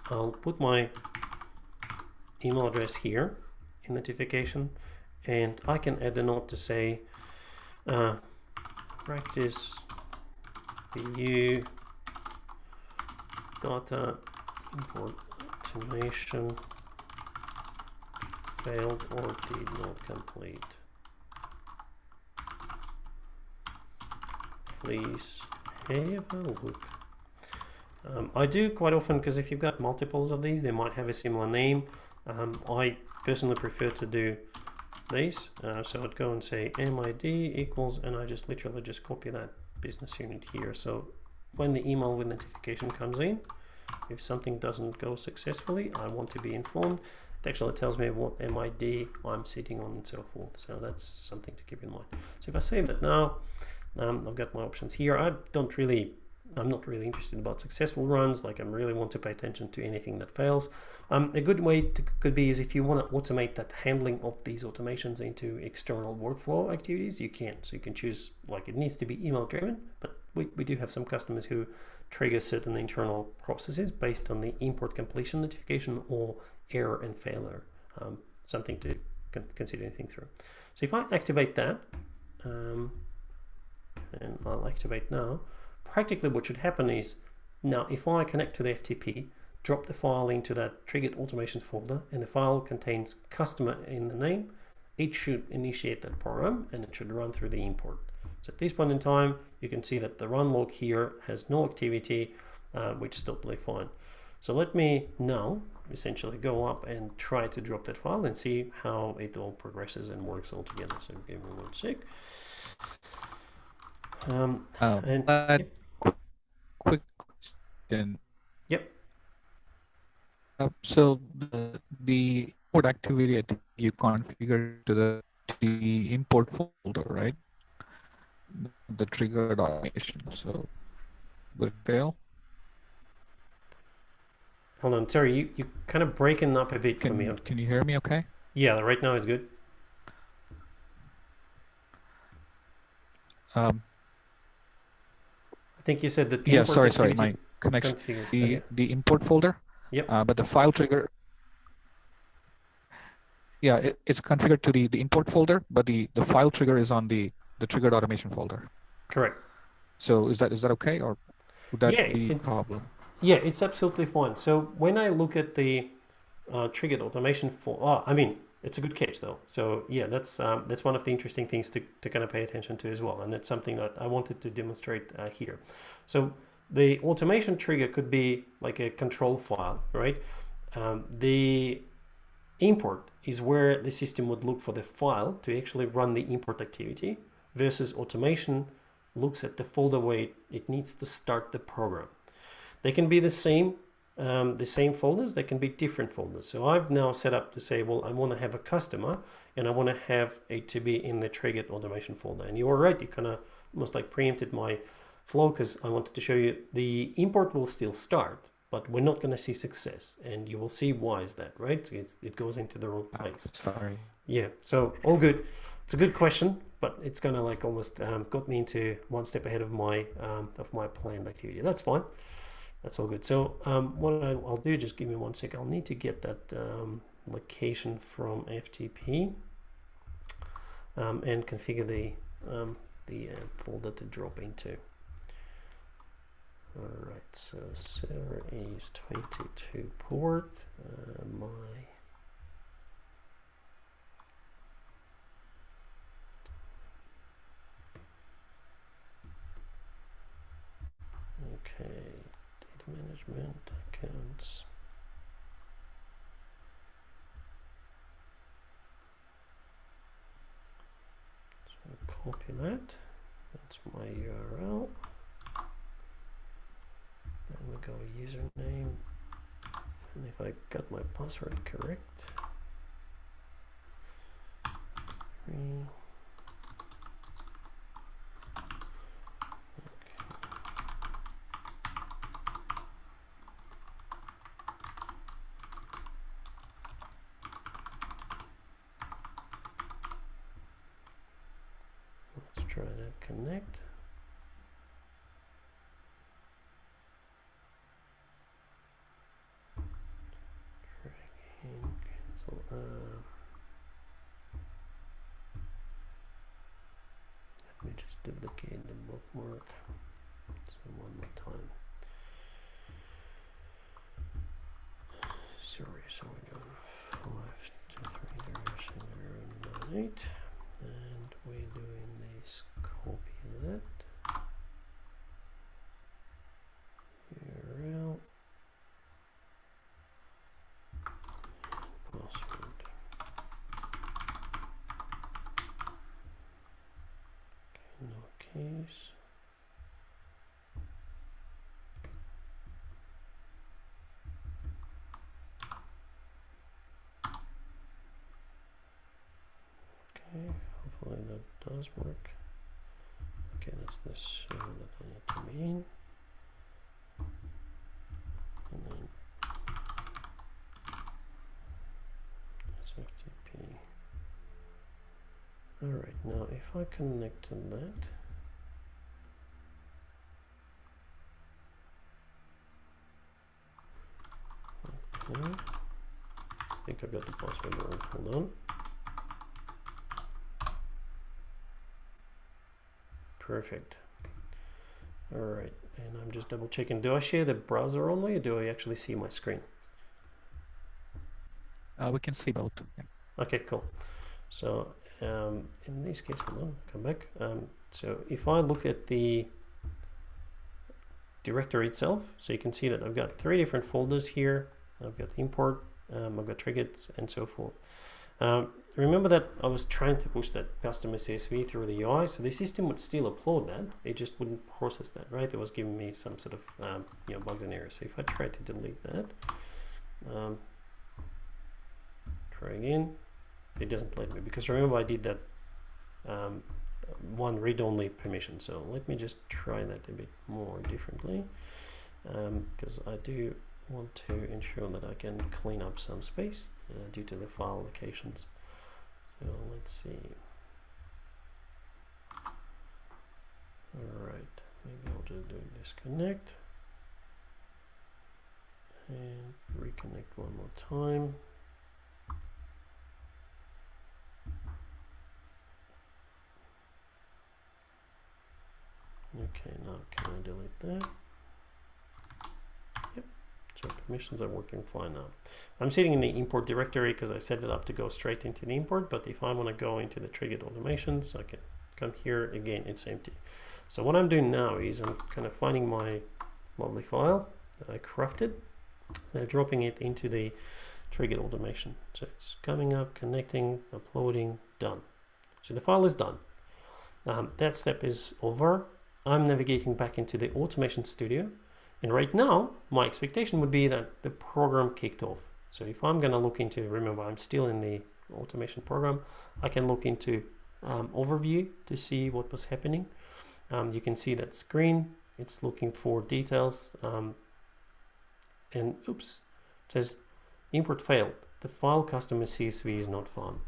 I'll put my email address here in notification, and I can add a note to say practice view data import automation failed or did not complete. Please have a look. I do quite often, because if you've got multiples of these, they might have a similar name. I personally prefer to do these. So I'd go and say MID equals, and I just literally just copy that business unit here. So when the email with notification comes in, if something doesn't go successfully, I want to be informed. It actually tells me what MID I'm sitting on and so forth. So that's something to keep in mind. So if I save that now, I've got my options here. I'm not really interested about successful runs. Like I really want to pay attention to anything that fails. A good way could be is if you want to automate that handling of these automations into external workflow activities, you can. So you can choose, like, it needs to be email driven, but we do have some customers who trigger certain internal processes based on the import completion notification or error and failure. Something to consider and think through. So if I activate that, and I'll activate now, practically what should happen is, now if I connect to the FTP, drop the file into that triggered automation folder, and the file contains customer in the name, it should initiate that program and it should run through the import. So at this point in time, you can see that the run log here has no activity, which is totally fine. So let me now essentially go up and try to drop that file and see how it all progresses and works all together. So give me 1 sec. And But quick question. yep, So the import activity, I think you configured it to the import folder, right? The triggered automation. So would it fail? hold on. Sorry, you kind of breaking up a bit for me. Can you hear me? Okay. Yeah, right now it's good. Um, I think you said that the yeah. import Sorry. activity My connection. configured. The import folder. Yep. But the file trigger. Yeah, it's configured to the import folder, but the file trigger is on the triggered automation folder. Correct. So is that okay, or would that Yeah, be a problem? yeah, it's absolutely fine. So when I look at the triggered automation I mean, it's a good catch though. So yeah, that's one of the interesting things to kind of pay attention to as well, and it's something that I wanted to demonstrate here. So the automation trigger could be like a control file, right? The import is where the system would look for the file to actually run the import activity, versus automation looks at the folder where it needs to start the program. They can be the same folders, they can be different folders. So I've now set up to say, well, I want to have a customer and I want to have it to be in the triggered automation folder. And you were right, you kind of almost like preempted my flow, because I wanted to show you the import will still start, but we're not going to see success. And you will see why is that, right? It goes into the wrong place. Sorry. Yeah, so all good. It's a good question, but it's kind of like almost got me into one step ahead of my planned activity. That's fine. That's all good. So what I'll do, just give me 1 sec. I'll need to get that location from FTP and configure the folder to drop into. All right. So server is 22 port. Okay. Management accounts. So copy that. That's my URL. Then we go username. And if I got my password correct, 3. Let's try that connect. Drag in, cancel. Let me just duplicate the bookmark. So one more time. Sorry, so we're going 523.0.0.8. And we're doing this, copy that URL, password. Okay, no case. Okay, hopefully that does work. Okay, that's the server that I need to be in. And then SFTP. Alright, now if I connect to that, okay, I think I got the password wrong, hold on. Perfect. All right, and I'm just double checking. Do I share the browser only, or do I actually see my screen? We can see both. Yeah. Okay, cool. So in this case, hold on, come back. So if I look at the directory itself, so you can see that I've got 3 different folders here. I've got import, I've got triggers, and so forth. Remember that I was trying to push that customer CSV through the UI, so the system would still upload that, it just wouldn't process that, right? It was giving me some sort of bugs and errors. So if I try to delete that, try again, it doesn't let me, because remember I did that one read-only permission. So let me just try that a bit more differently, because I do want to ensure that I can clean up some space due to the file locations. So let's see. Alright, maybe I'll just do disconnect and reconnect one more time. Okay, now can I delete that? Yep, so permissions are working fine now. I'm sitting in the import directory because I set it up to go straight into the import, but if I want to go into the triggered automations, I can come here, again, it's empty. So what I'm doing now is I'm kind of finding my lovely file that I crafted, and I'm dropping it into the triggered automation. So it's coming up, connecting, uploading, done. So the file is done. That step is over. I'm navigating back into the automation studio, and right now my expectation would be that the program kicked off. So if I'm going to look into, remember I'm still in the automation program, I can look into overview to see what was happening. You can see that screen, it's looking for details, and oops, it says import failed. The file customer CSV is not found.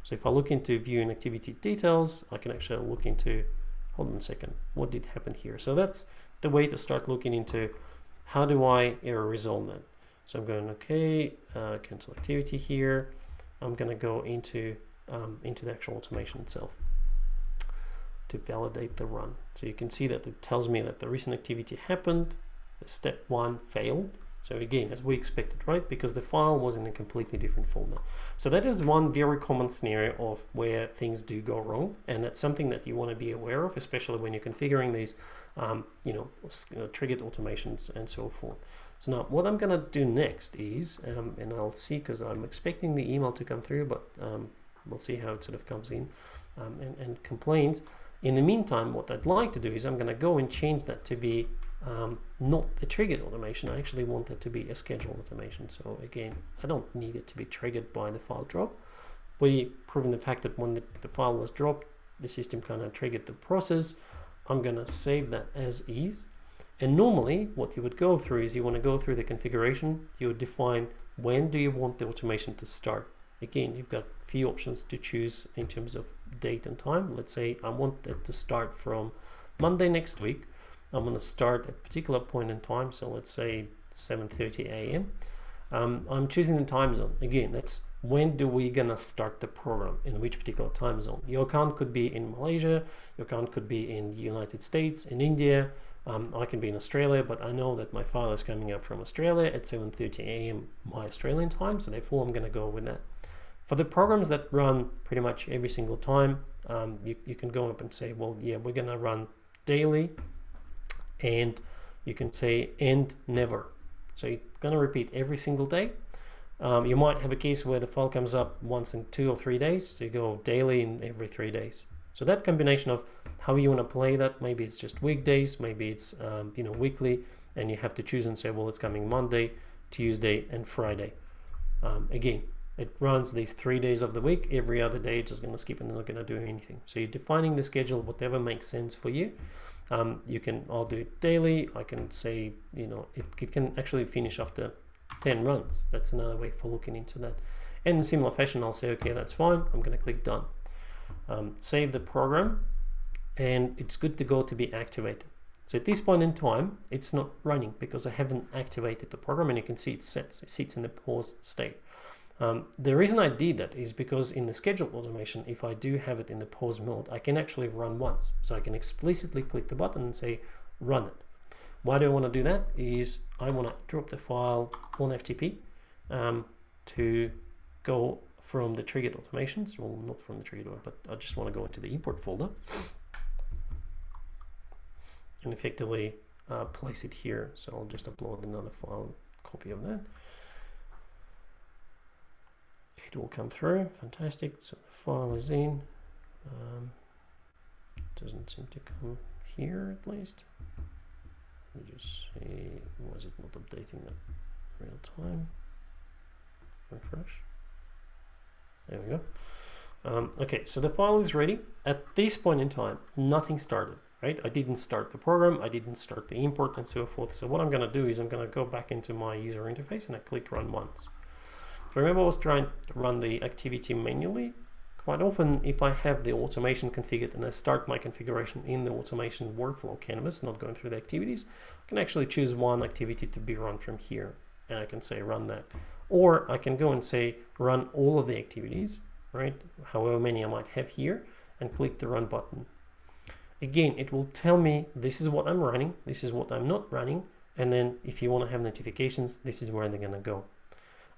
So if I look into view and activity details, I can actually look into, hold on a second, what did happen here? So that's the way to start looking into how do I error resolve that. So I'm going, okay, cancel activity here. I'm going to go into the actual automation itself to validate the run. So you can see that it tells me that the recent activity happened, the step 1 failed. So again, as we expected, right? Because the file was in a completely different folder. So that is one very common scenario of where things do go wrong, and that's something that you want to be aware of, especially when you're configuring these, triggered automations and so forth. So now, what I'm going to do next is, and I'll see, because I'm expecting the email to come through, but we'll see how it sort of comes in and complains. In the meantime, what I'd like to do is I'm going to go and change that to be not a triggered automation. I actually want it to be a scheduled automation. So again, I don't need it to be triggered by the file drop. We proven the fact that when the file was dropped, the system kind of triggered the process. I'm going to save that as is. And normally what you would go through is you want to go through the configuration. You would define when do you want the automation to start. Again, you've got a few options to choose in terms of date and time. Let's say I want it to start from Monday next week. I'm going to start at a particular point in time, so let's say 7:30 a.m. I'm choosing the time zone. Again, that's when do we gonna start the program, in which particular time zone. Your account could be in Malaysia, your account could be in the United States, in India, I can be in Australia, but I know that my file is coming up from Australia at 7:30 a.m. my Australian time, so therefore I'm going to go with that. For the programs that run pretty much every single time, you can go up and say, well, yeah, we're going to run daily, and you can say end never. So you're going to repeat every single day. You might have a case where the file comes up once in 2 or 3 days, so you go daily in every 3 days. So that combination of how you want to play that, maybe it's just weekdays, maybe it's weekly, and you have to choose and say, well, it's coming Monday, Tuesday, and Friday. Again, it runs these 3 days of the week. Every other day, it's just going to skip and not going to do anything. So you're defining the schedule, whatever makes sense for you. I'll do it daily. I can say, it can actually finish after 10 runs. That's another way for looking into that. And in similar fashion, I'll say, okay, that's fine. I'm going to click done. Save the program, and it's good to go to be activated. So at this point in time, it's not running because I haven't activated the program, and you can see it sits in the pause state. The reason I did that is because in the scheduled automation, if I do have it in the pause mode, I can actually run once. So I can explicitly click the button and say run it. Why do I want to do that? Is I want to drop the file on FTP to go from the triggered automations, well, not from the triggered one, but I just want to go into the import folder and effectively place it here. So I'll just upload another file, copy of that. it will come through. Fantastic. So the file is in. Doesn't seem to come here at least. Let me just see, why is it not updating that real time? Refresh. There we go. Okay, so the file is ready. At this point in time, nothing started, right? I didn't start the program, I didn't start the import and so forth. So what I'm going to do is I'm going to go back into my user interface and I click run once. So remember I was trying to run the activity manually. Quite often, if I have the automation configured and I start my configuration in the automation workflow canvas, not going through the activities, I can actually choose one activity to be run from here. And I can say run that. Or I can go and say run all of the activities, right? However many I might have here, and click the run button. Again, it will tell me this is what I'm running, this is what I'm not running, and then if you want to have notifications, this is where they're going to go.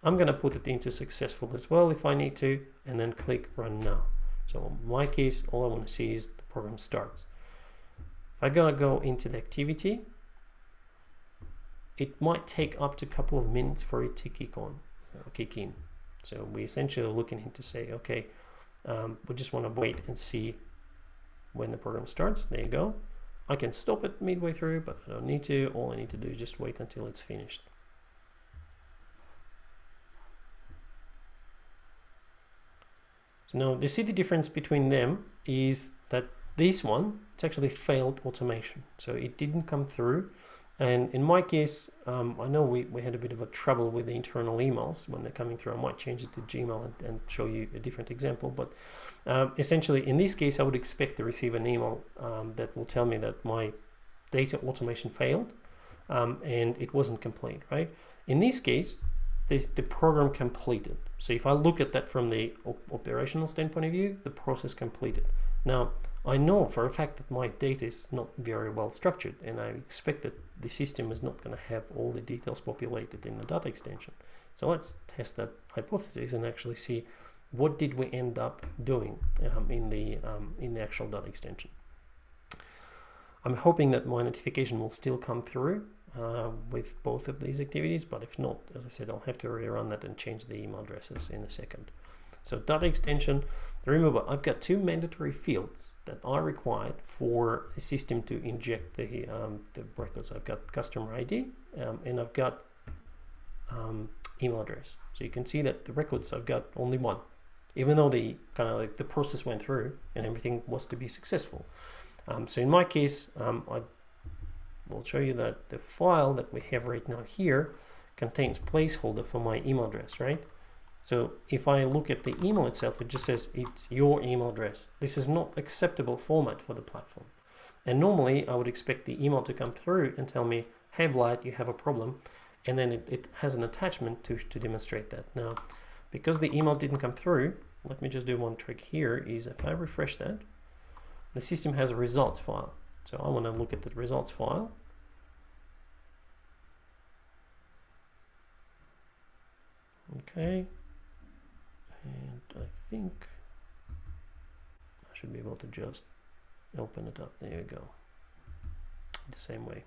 I'm going to put it into successful as well if I need to, and then click run now. So in my case, all I want to see is the program starts. If I'm going to go into the activity, it might take up to a couple of minutes for it to kick in. So we essentially are looking in to say, okay, we just want to wait and see when the program starts. There you go. I can stop it midway through, but I don't need to. All I need to do is just wait until it's finished. So now the see the difference between them is that this one, it's actually failed automation. So it didn't come through. And in my case, I know we had a bit of a trouble with the internal emails when they're coming through. I might change it to Gmail and show you a different example. But essentially, in this case, I would expect to receive an email that will tell me that my data automation failed and it wasn't complete, right? In this case, the program completed. So if I look at that from the operational standpoint of view, the process completed. Now, I know for a fact that my data is not very well structured, and I expect that the system is not going to have all the details populated in the data extension. So let's test that hypothesis and actually see what did we end up doing in the actual data extension. I'm hoping that my notification will still come through with both of these activities, but if not, as I said, I'll have to rerun that and change the email addresses in a second. So data extension, remember I've got two mandatory fields that are required for the system to inject the records. I've got customer ID and I've got email address. So you can see that the records, I've got only one, even though the the process went through and everything was to be successful. So in my case, I will show you that the file that we have right now here contains placeholder for my email address, right? So if I look at the email itself, it just says it's your email address. This is not acceptable format for the platform. And normally I would expect the email to come through and tell me, hey Vlad, you have a problem. And then it has an attachment to demonstrate that. Now, because the email didn't come through, let me just do one trick here, is if I refresh that, the system has a results file. So I want to look at the results file. Okay. And I think I should be able to just open it up. There you go. The same way.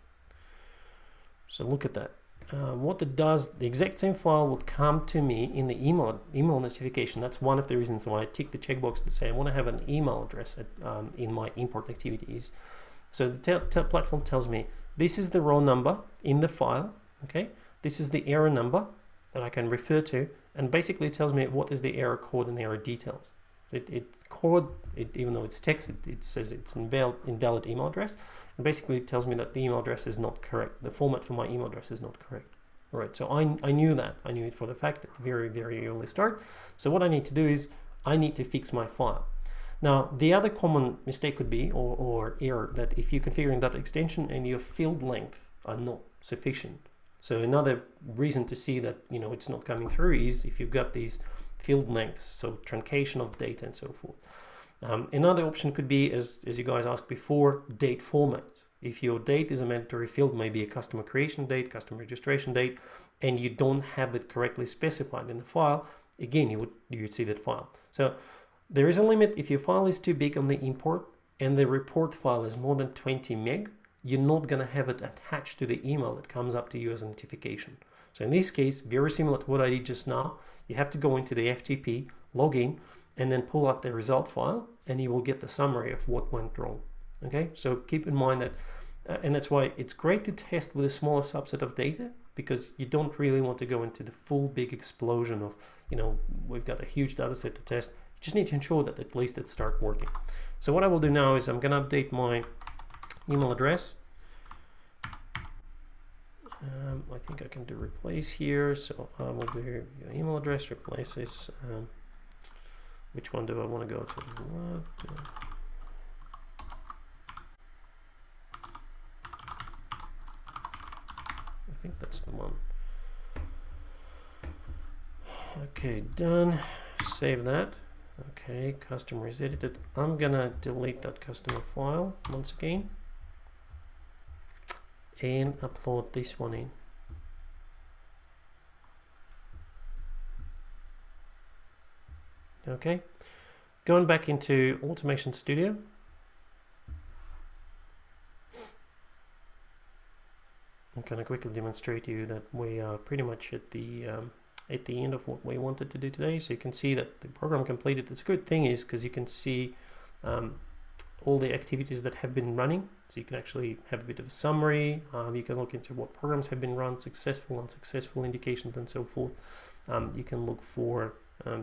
So look at that. What it does, the exact same file would come to me in the email notification. That's one of the reasons why I tick the checkbox to say I want to have an email address in my import activities. So the platform tells me this is the raw number in the file. Okay, this is the error number that I can refer to, and basically it tells me what is the error code and error details. Even though it's text, it says it's invalid email address, and basically it tells me that the email address is not correct. The format for my email address is not correct. All right, so I knew that. I knew it for the fact at the very, very early start. So what I need to do is I need to fix my file. Now, the other common mistake could be, or error, that if you're configuring data extension and your field length are not sufficient. So another reason to see that it's not coming through is if you've got these field lengths, so truncation of data and so forth. Another option could be, as you guys asked before, date formats. If your date is a mandatory field, maybe a customer creation date, customer registration date, and you don't have it correctly specified in the file, again, you would see that file. So there is a limit. If your file is too big on the import and the report file is more than 20 meg, you're not going to have it attached to the email that comes up to you as a notification. So in this case, very similar to what I did just now, you have to go into the FTP, log in, and then pull out the result file, and you will get the summary of what went wrong. Okay, so keep in mind that, and that's why it's great to test with a smaller subset of data, because you don't really want to go into the full big explosion of, we've got a huge data set to test. You just need to ensure that at least it starts working. So what I will do now is I'm going to update my email address. I think I can do replace here, so I will do your email address, replace this. Which one do I want to go to? I think that's the one. Okay, done. Save that. Okay, customer is edited. I'm gonna delete that customer file once again and upload this one in. Okay, going back into Automation Studio. I'm going to quickly demonstrate to you that we are pretty much at the end of what we wanted to do today. So you can see that the program completed. It's a good thing is because you can see all the activities that have been running. So you can actually have a bit of a summary. You can look into what programs have been run, successful, unsuccessful indications, and so forth. You can look for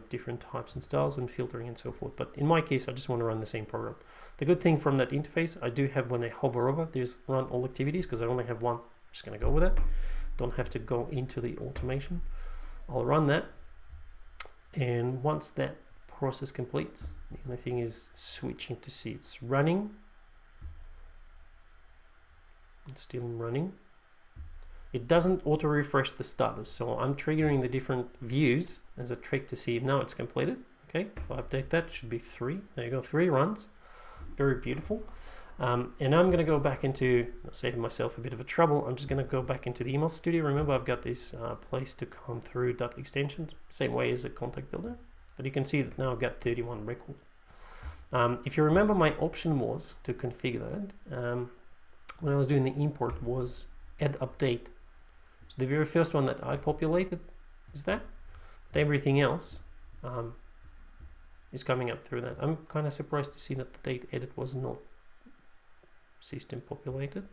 different types and styles and filtering and so forth. But in my case, I just want to run the same program. The good thing from that interface, I do have, when I hover over, there's run all activities, because I only have one. I'm just going to go with it. Don't have to go into the automation. I'll run that. And once that process completes, the only thing is switching to see it's running. It's still running. It doesn't auto refresh the status, so I'm triggering the different views as a trick to see now it's completed. Okay, if I update that, it should be 3. There you go, 3 runs. Very beautiful. And I'm going to go back into, saving myself a bit of a trouble, I'm just going to go back into the email studio. Remember, I've got this place to come through dot extensions, same way as a contact builder. But you can see that now I've got 31 records. If you remember, my option was to configure that. When I was doing the import was add update. So the very first one that I populated is that, but everything else is coming up through that. I'm kind of surprised to see that the date edit was not system populated.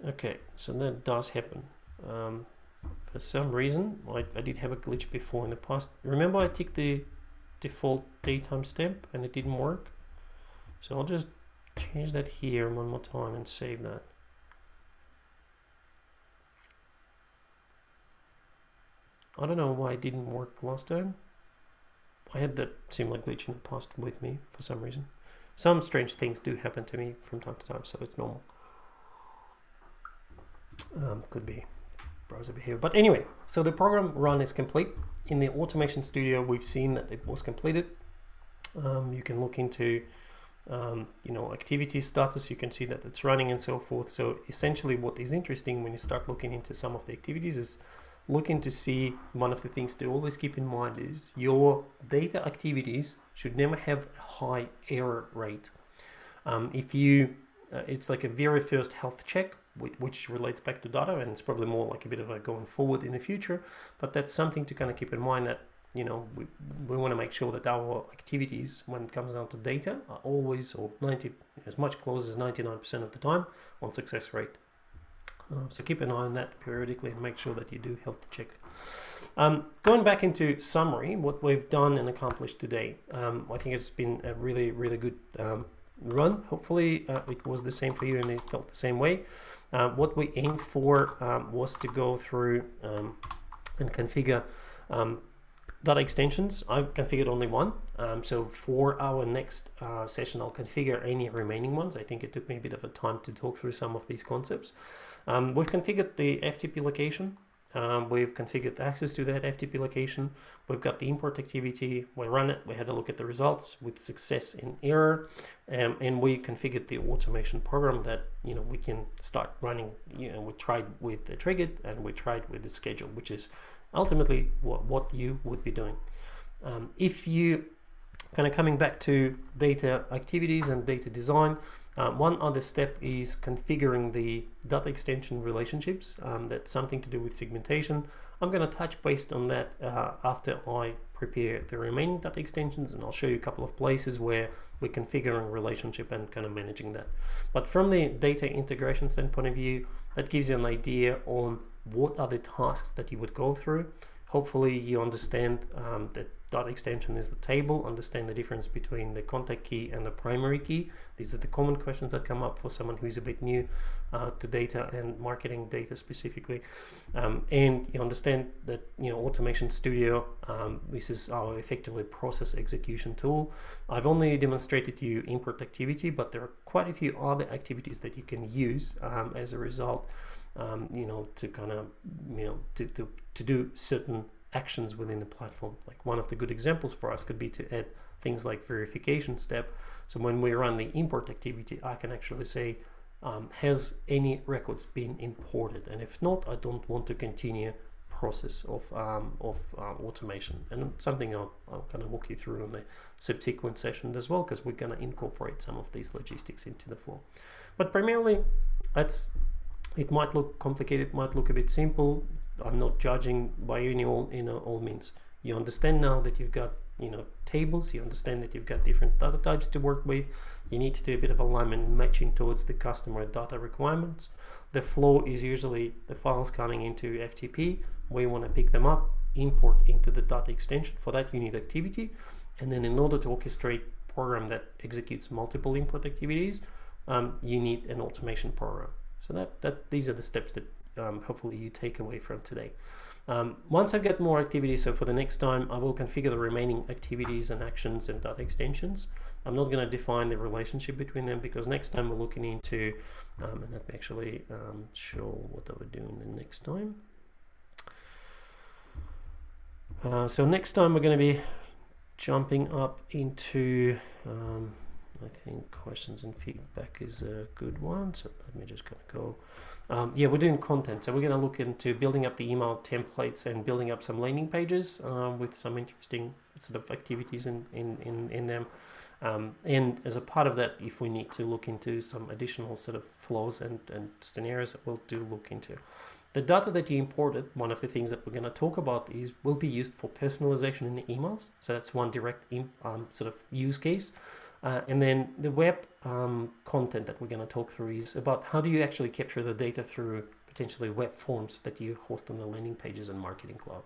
Okay, so that does happen. For some reason, I did have a glitch before in the past. Remember, I ticked the default daytime stamp and it didn't work. So I'll just change that here one more time and save that. I don't know why it didn't work last time. I had that similar glitch in the past with me for some reason. Some strange things do happen to me from time to time, so it's normal. Could be browser behavior. But anyway, so the program run is complete. In the Automation Studio, we've seen that it was completed. You can look into activity status. You can see that it's running and so forth. So essentially what is interesting when you start looking into some of the activities is looking to see, one of the things to always keep in mind is your data activities should never have a high error rate. It's like a very first health check, which relates back to data, and it's probably more like a bit of a going forward in the future, but that's something to kind of keep in mind, that we want to make sure that our activities, when it comes down to data, are always, or as much close as 99% of the time, on success rate. So keep an eye on that periodically and make sure that you do health check. Going back into summary, what we've done and accomplished today, I think it's been a really, really good run. Hopefully it was the same for you and it felt the same way. What we aimed for was to go through and configure data extensions. I've configured only one, so for our next session I'll configure any remaining ones. I think it took me a bit of a time to talk through some of these concepts. We've configured the FTP location. We've configured access to that FTP location. We've got the import activity. We run it. We had a look at the results with success and error, and we configured the automation program that we can start running. We tried with the triggered and we tried with the schedule, which is ultimately what you would be doing. If you Kind of coming back to data activities and data design, one other step is configuring the data extension relationships. That's something to do with segmentation. I'm going to touch based on that after I prepare the remaining data extensions, and I'll show you a couple of places where we're configuring relationship and kind of managing that. But from the data integration standpoint of view, that gives you an idea on what are the tasks that you would go through. Hopefully you understand that data extension is the table, understand the difference between the contact key and the primary key. These are the common questions that come up for someone who is a bit new to data and marketing data specifically. And you understand that, you know, Automation Studio, this is our effectively process execution tool. I've only demonstrated to you import activity, but there are quite a few other activities that you can use as a result, you know, to kind of, you know, to do certain actions within the platform. Like one of the good examples for us could be to add things like verification step. So when we run the import activity, I can actually say, has any records been imported? And if not, I don't want to continue process of automation. And something I'll kind of walk you through on the subsequent session as well, because we're going to incorporate some of these logistics into the flow. But primarily, it might look complicated, might look a bit simple. I'm not judging by any all means. You understand now that you've got, you know, tables. You understand that you've got different data types to work with. You need to do a bit of alignment matching towards the customer data requirements. The flow is usually the files coming into FTP. We want to pick them up, import into the data extension. For that, you need activity, and then in order to orchestrate a program that executes multiple import activities, you need an automation program. So these are the steps that hopefully you take away from today. Once I get more activity, so for the next time, I will configure the remaining activities and actions and data extensions. I'm not going to define the relationship between them, because next time we're looking into, and let me actually show what I would do in the next time. So next time we're going to be jumping up into, I think questions and feedback is a good one. So let me just kind of go. Yeah, we're doing content. So we're going to look into building up the email templates and building up some landing pages with some interesting sort of activities in them. And as a part of that, if we need to look into some additional sort of flows and scenarios that we'll look into. The data that you imported, one of the things that we're going to talk about will be used for personalization in the emails. So that's one direct sort of use case. And then the web content that we're going to talk through is about how do you actually capture the data through potentially web forms that you host on the landing pages and Marketing Cloud.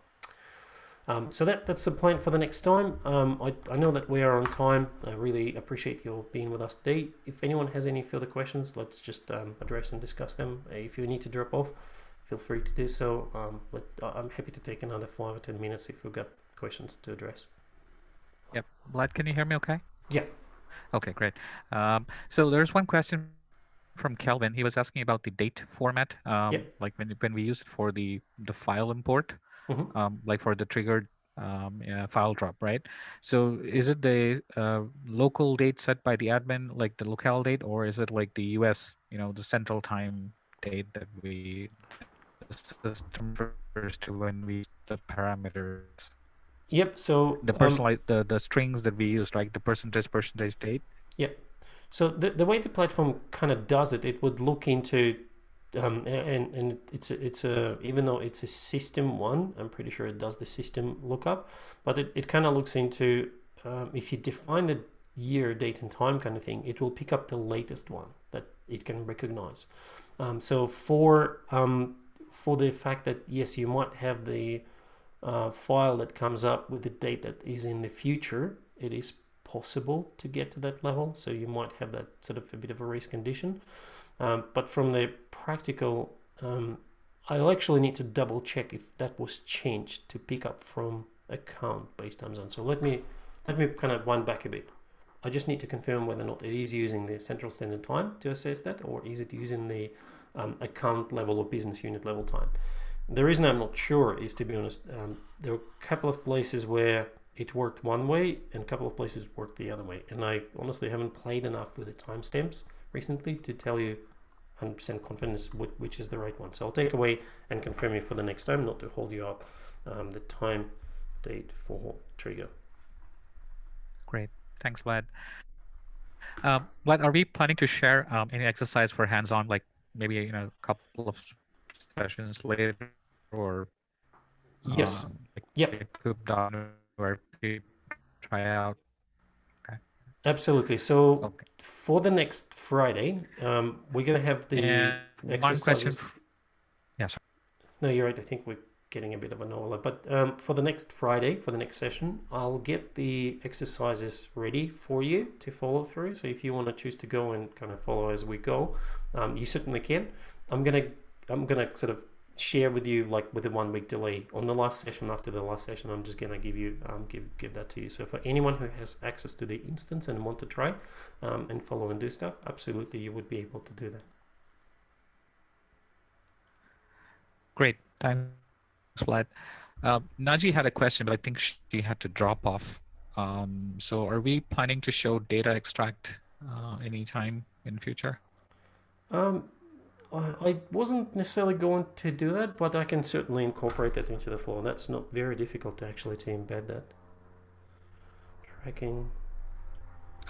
So that's the plan for the next time. I know that we are on time. I really appreciate you being with us today. If anyone has any further questions, let's just address and discuss them. If you need to drop off, feel free to do so. But I'm happy to take another 5 or 10 minutes if we've got questions to address. Yep. Vlad, can you hear me okay? Yeah. Okay, great. So there's one question from Kelvin. He was asking about the date format, Yep. like when we use it for the file import, like for the triggered file drop, right? So is it the local date set by the admin, like the locale date, or is it like the US, the central time date that the system refers to when we use the parameters? Yep. So The personalized the strings that we use, like the percentage date. Yep. So the way the platform kind of does it, it would look into, and it's a even though it's a system one, I'm pretty sure it does the system lookup, but it kind of looks into if you define the year, date, and time kind of thing, it will pick up the latest one that it can recognize. So for the fact that yes, you might have the file that comes up with the date that is in the future, it is possible to get to that level, so you might have that sort of a bit of a race condition, but from the practical, I'll actually need to double check if that was changed to pick up from account based time zone. So let me kind of wind back a bit. I just need to confirm whether or not it is using the Central Standard Time to assess that, or is it using the account level or business unit level time. The reason I'm not sure is, to be honest, there were a couple of places where it worked one way and a couple of places worked the other way, and I honestly haven't played enough with the timestamps recently to tell you 100% confidence which is the right one. So I'll take away and confirm you for the next time, not to hold you up, the time date for trigger. Great. Thanks, Vlad. Vlad, are we planning to share any exercise for hands-on, like maybe a couple of sessions later, or like Yes. a Yep. Quip down where people try out? Okay. Absolutely. Okay. So for the next Friday, we're gonna have And the one question. exercises. Yeah, sorry. No, you're right. I think we're getting a bit of an overlap. But for the next Friday, for the next session, I'll get the exercises ready for you to follow through. So if you want to choose to go and kind of follow as we go, you certainly can. I'm gonna sort of share with you, like with a 1 week delay on the last session. After the last session, I'm just gonna give you give that to you. So for anyone who has access to the instance and want to try and follow and do stuff, absolutely you would be able to do that. Great. Thanks, Vlad. Naji had a question, but I think she had to drop off. So are we planning to show data extract anytime in future? I wasn't necessarily going to do that, but I can certainly incorporate that into the flow. That's not very difficult to actually embed that. Tracking.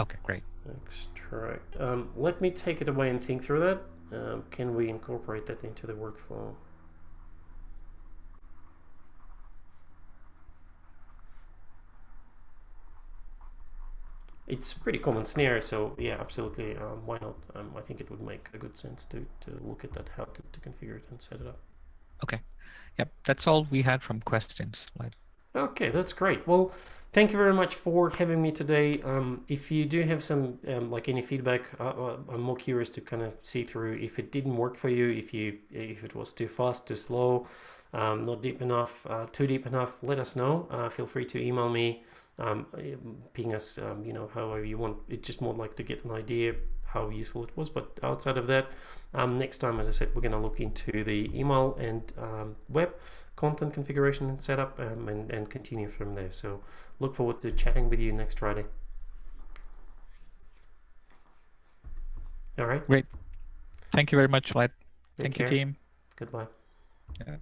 Okay, great. Extract. Let me take it away and think through that. Can we incorporate that into the workflow? It's a pretty common scenario, so yeah, absolutely. Why not? I think it would make a good sense to look at that, how to configure it and set it up. Okay. Yep, that's all we had from questions. Okay, that's great. Well, thank you very much for having me today. If you do have some like any feedback, I'm more curious to kind of see through if it didn't work for you, if it was too fast, too slow, not deep enough, too deep enough. Let us know. Feel free to email me, ping us, however you want. It's just more like to get an idea how useful it was. But outside of that, next time, as I said, we're going to look into the email and web content configuration and setup and continue from there. So look forward to chatting with you next Friday. All right. Great. Thank you very much, Vlad. Take Thank you, care. team. Goodbye. Yeah.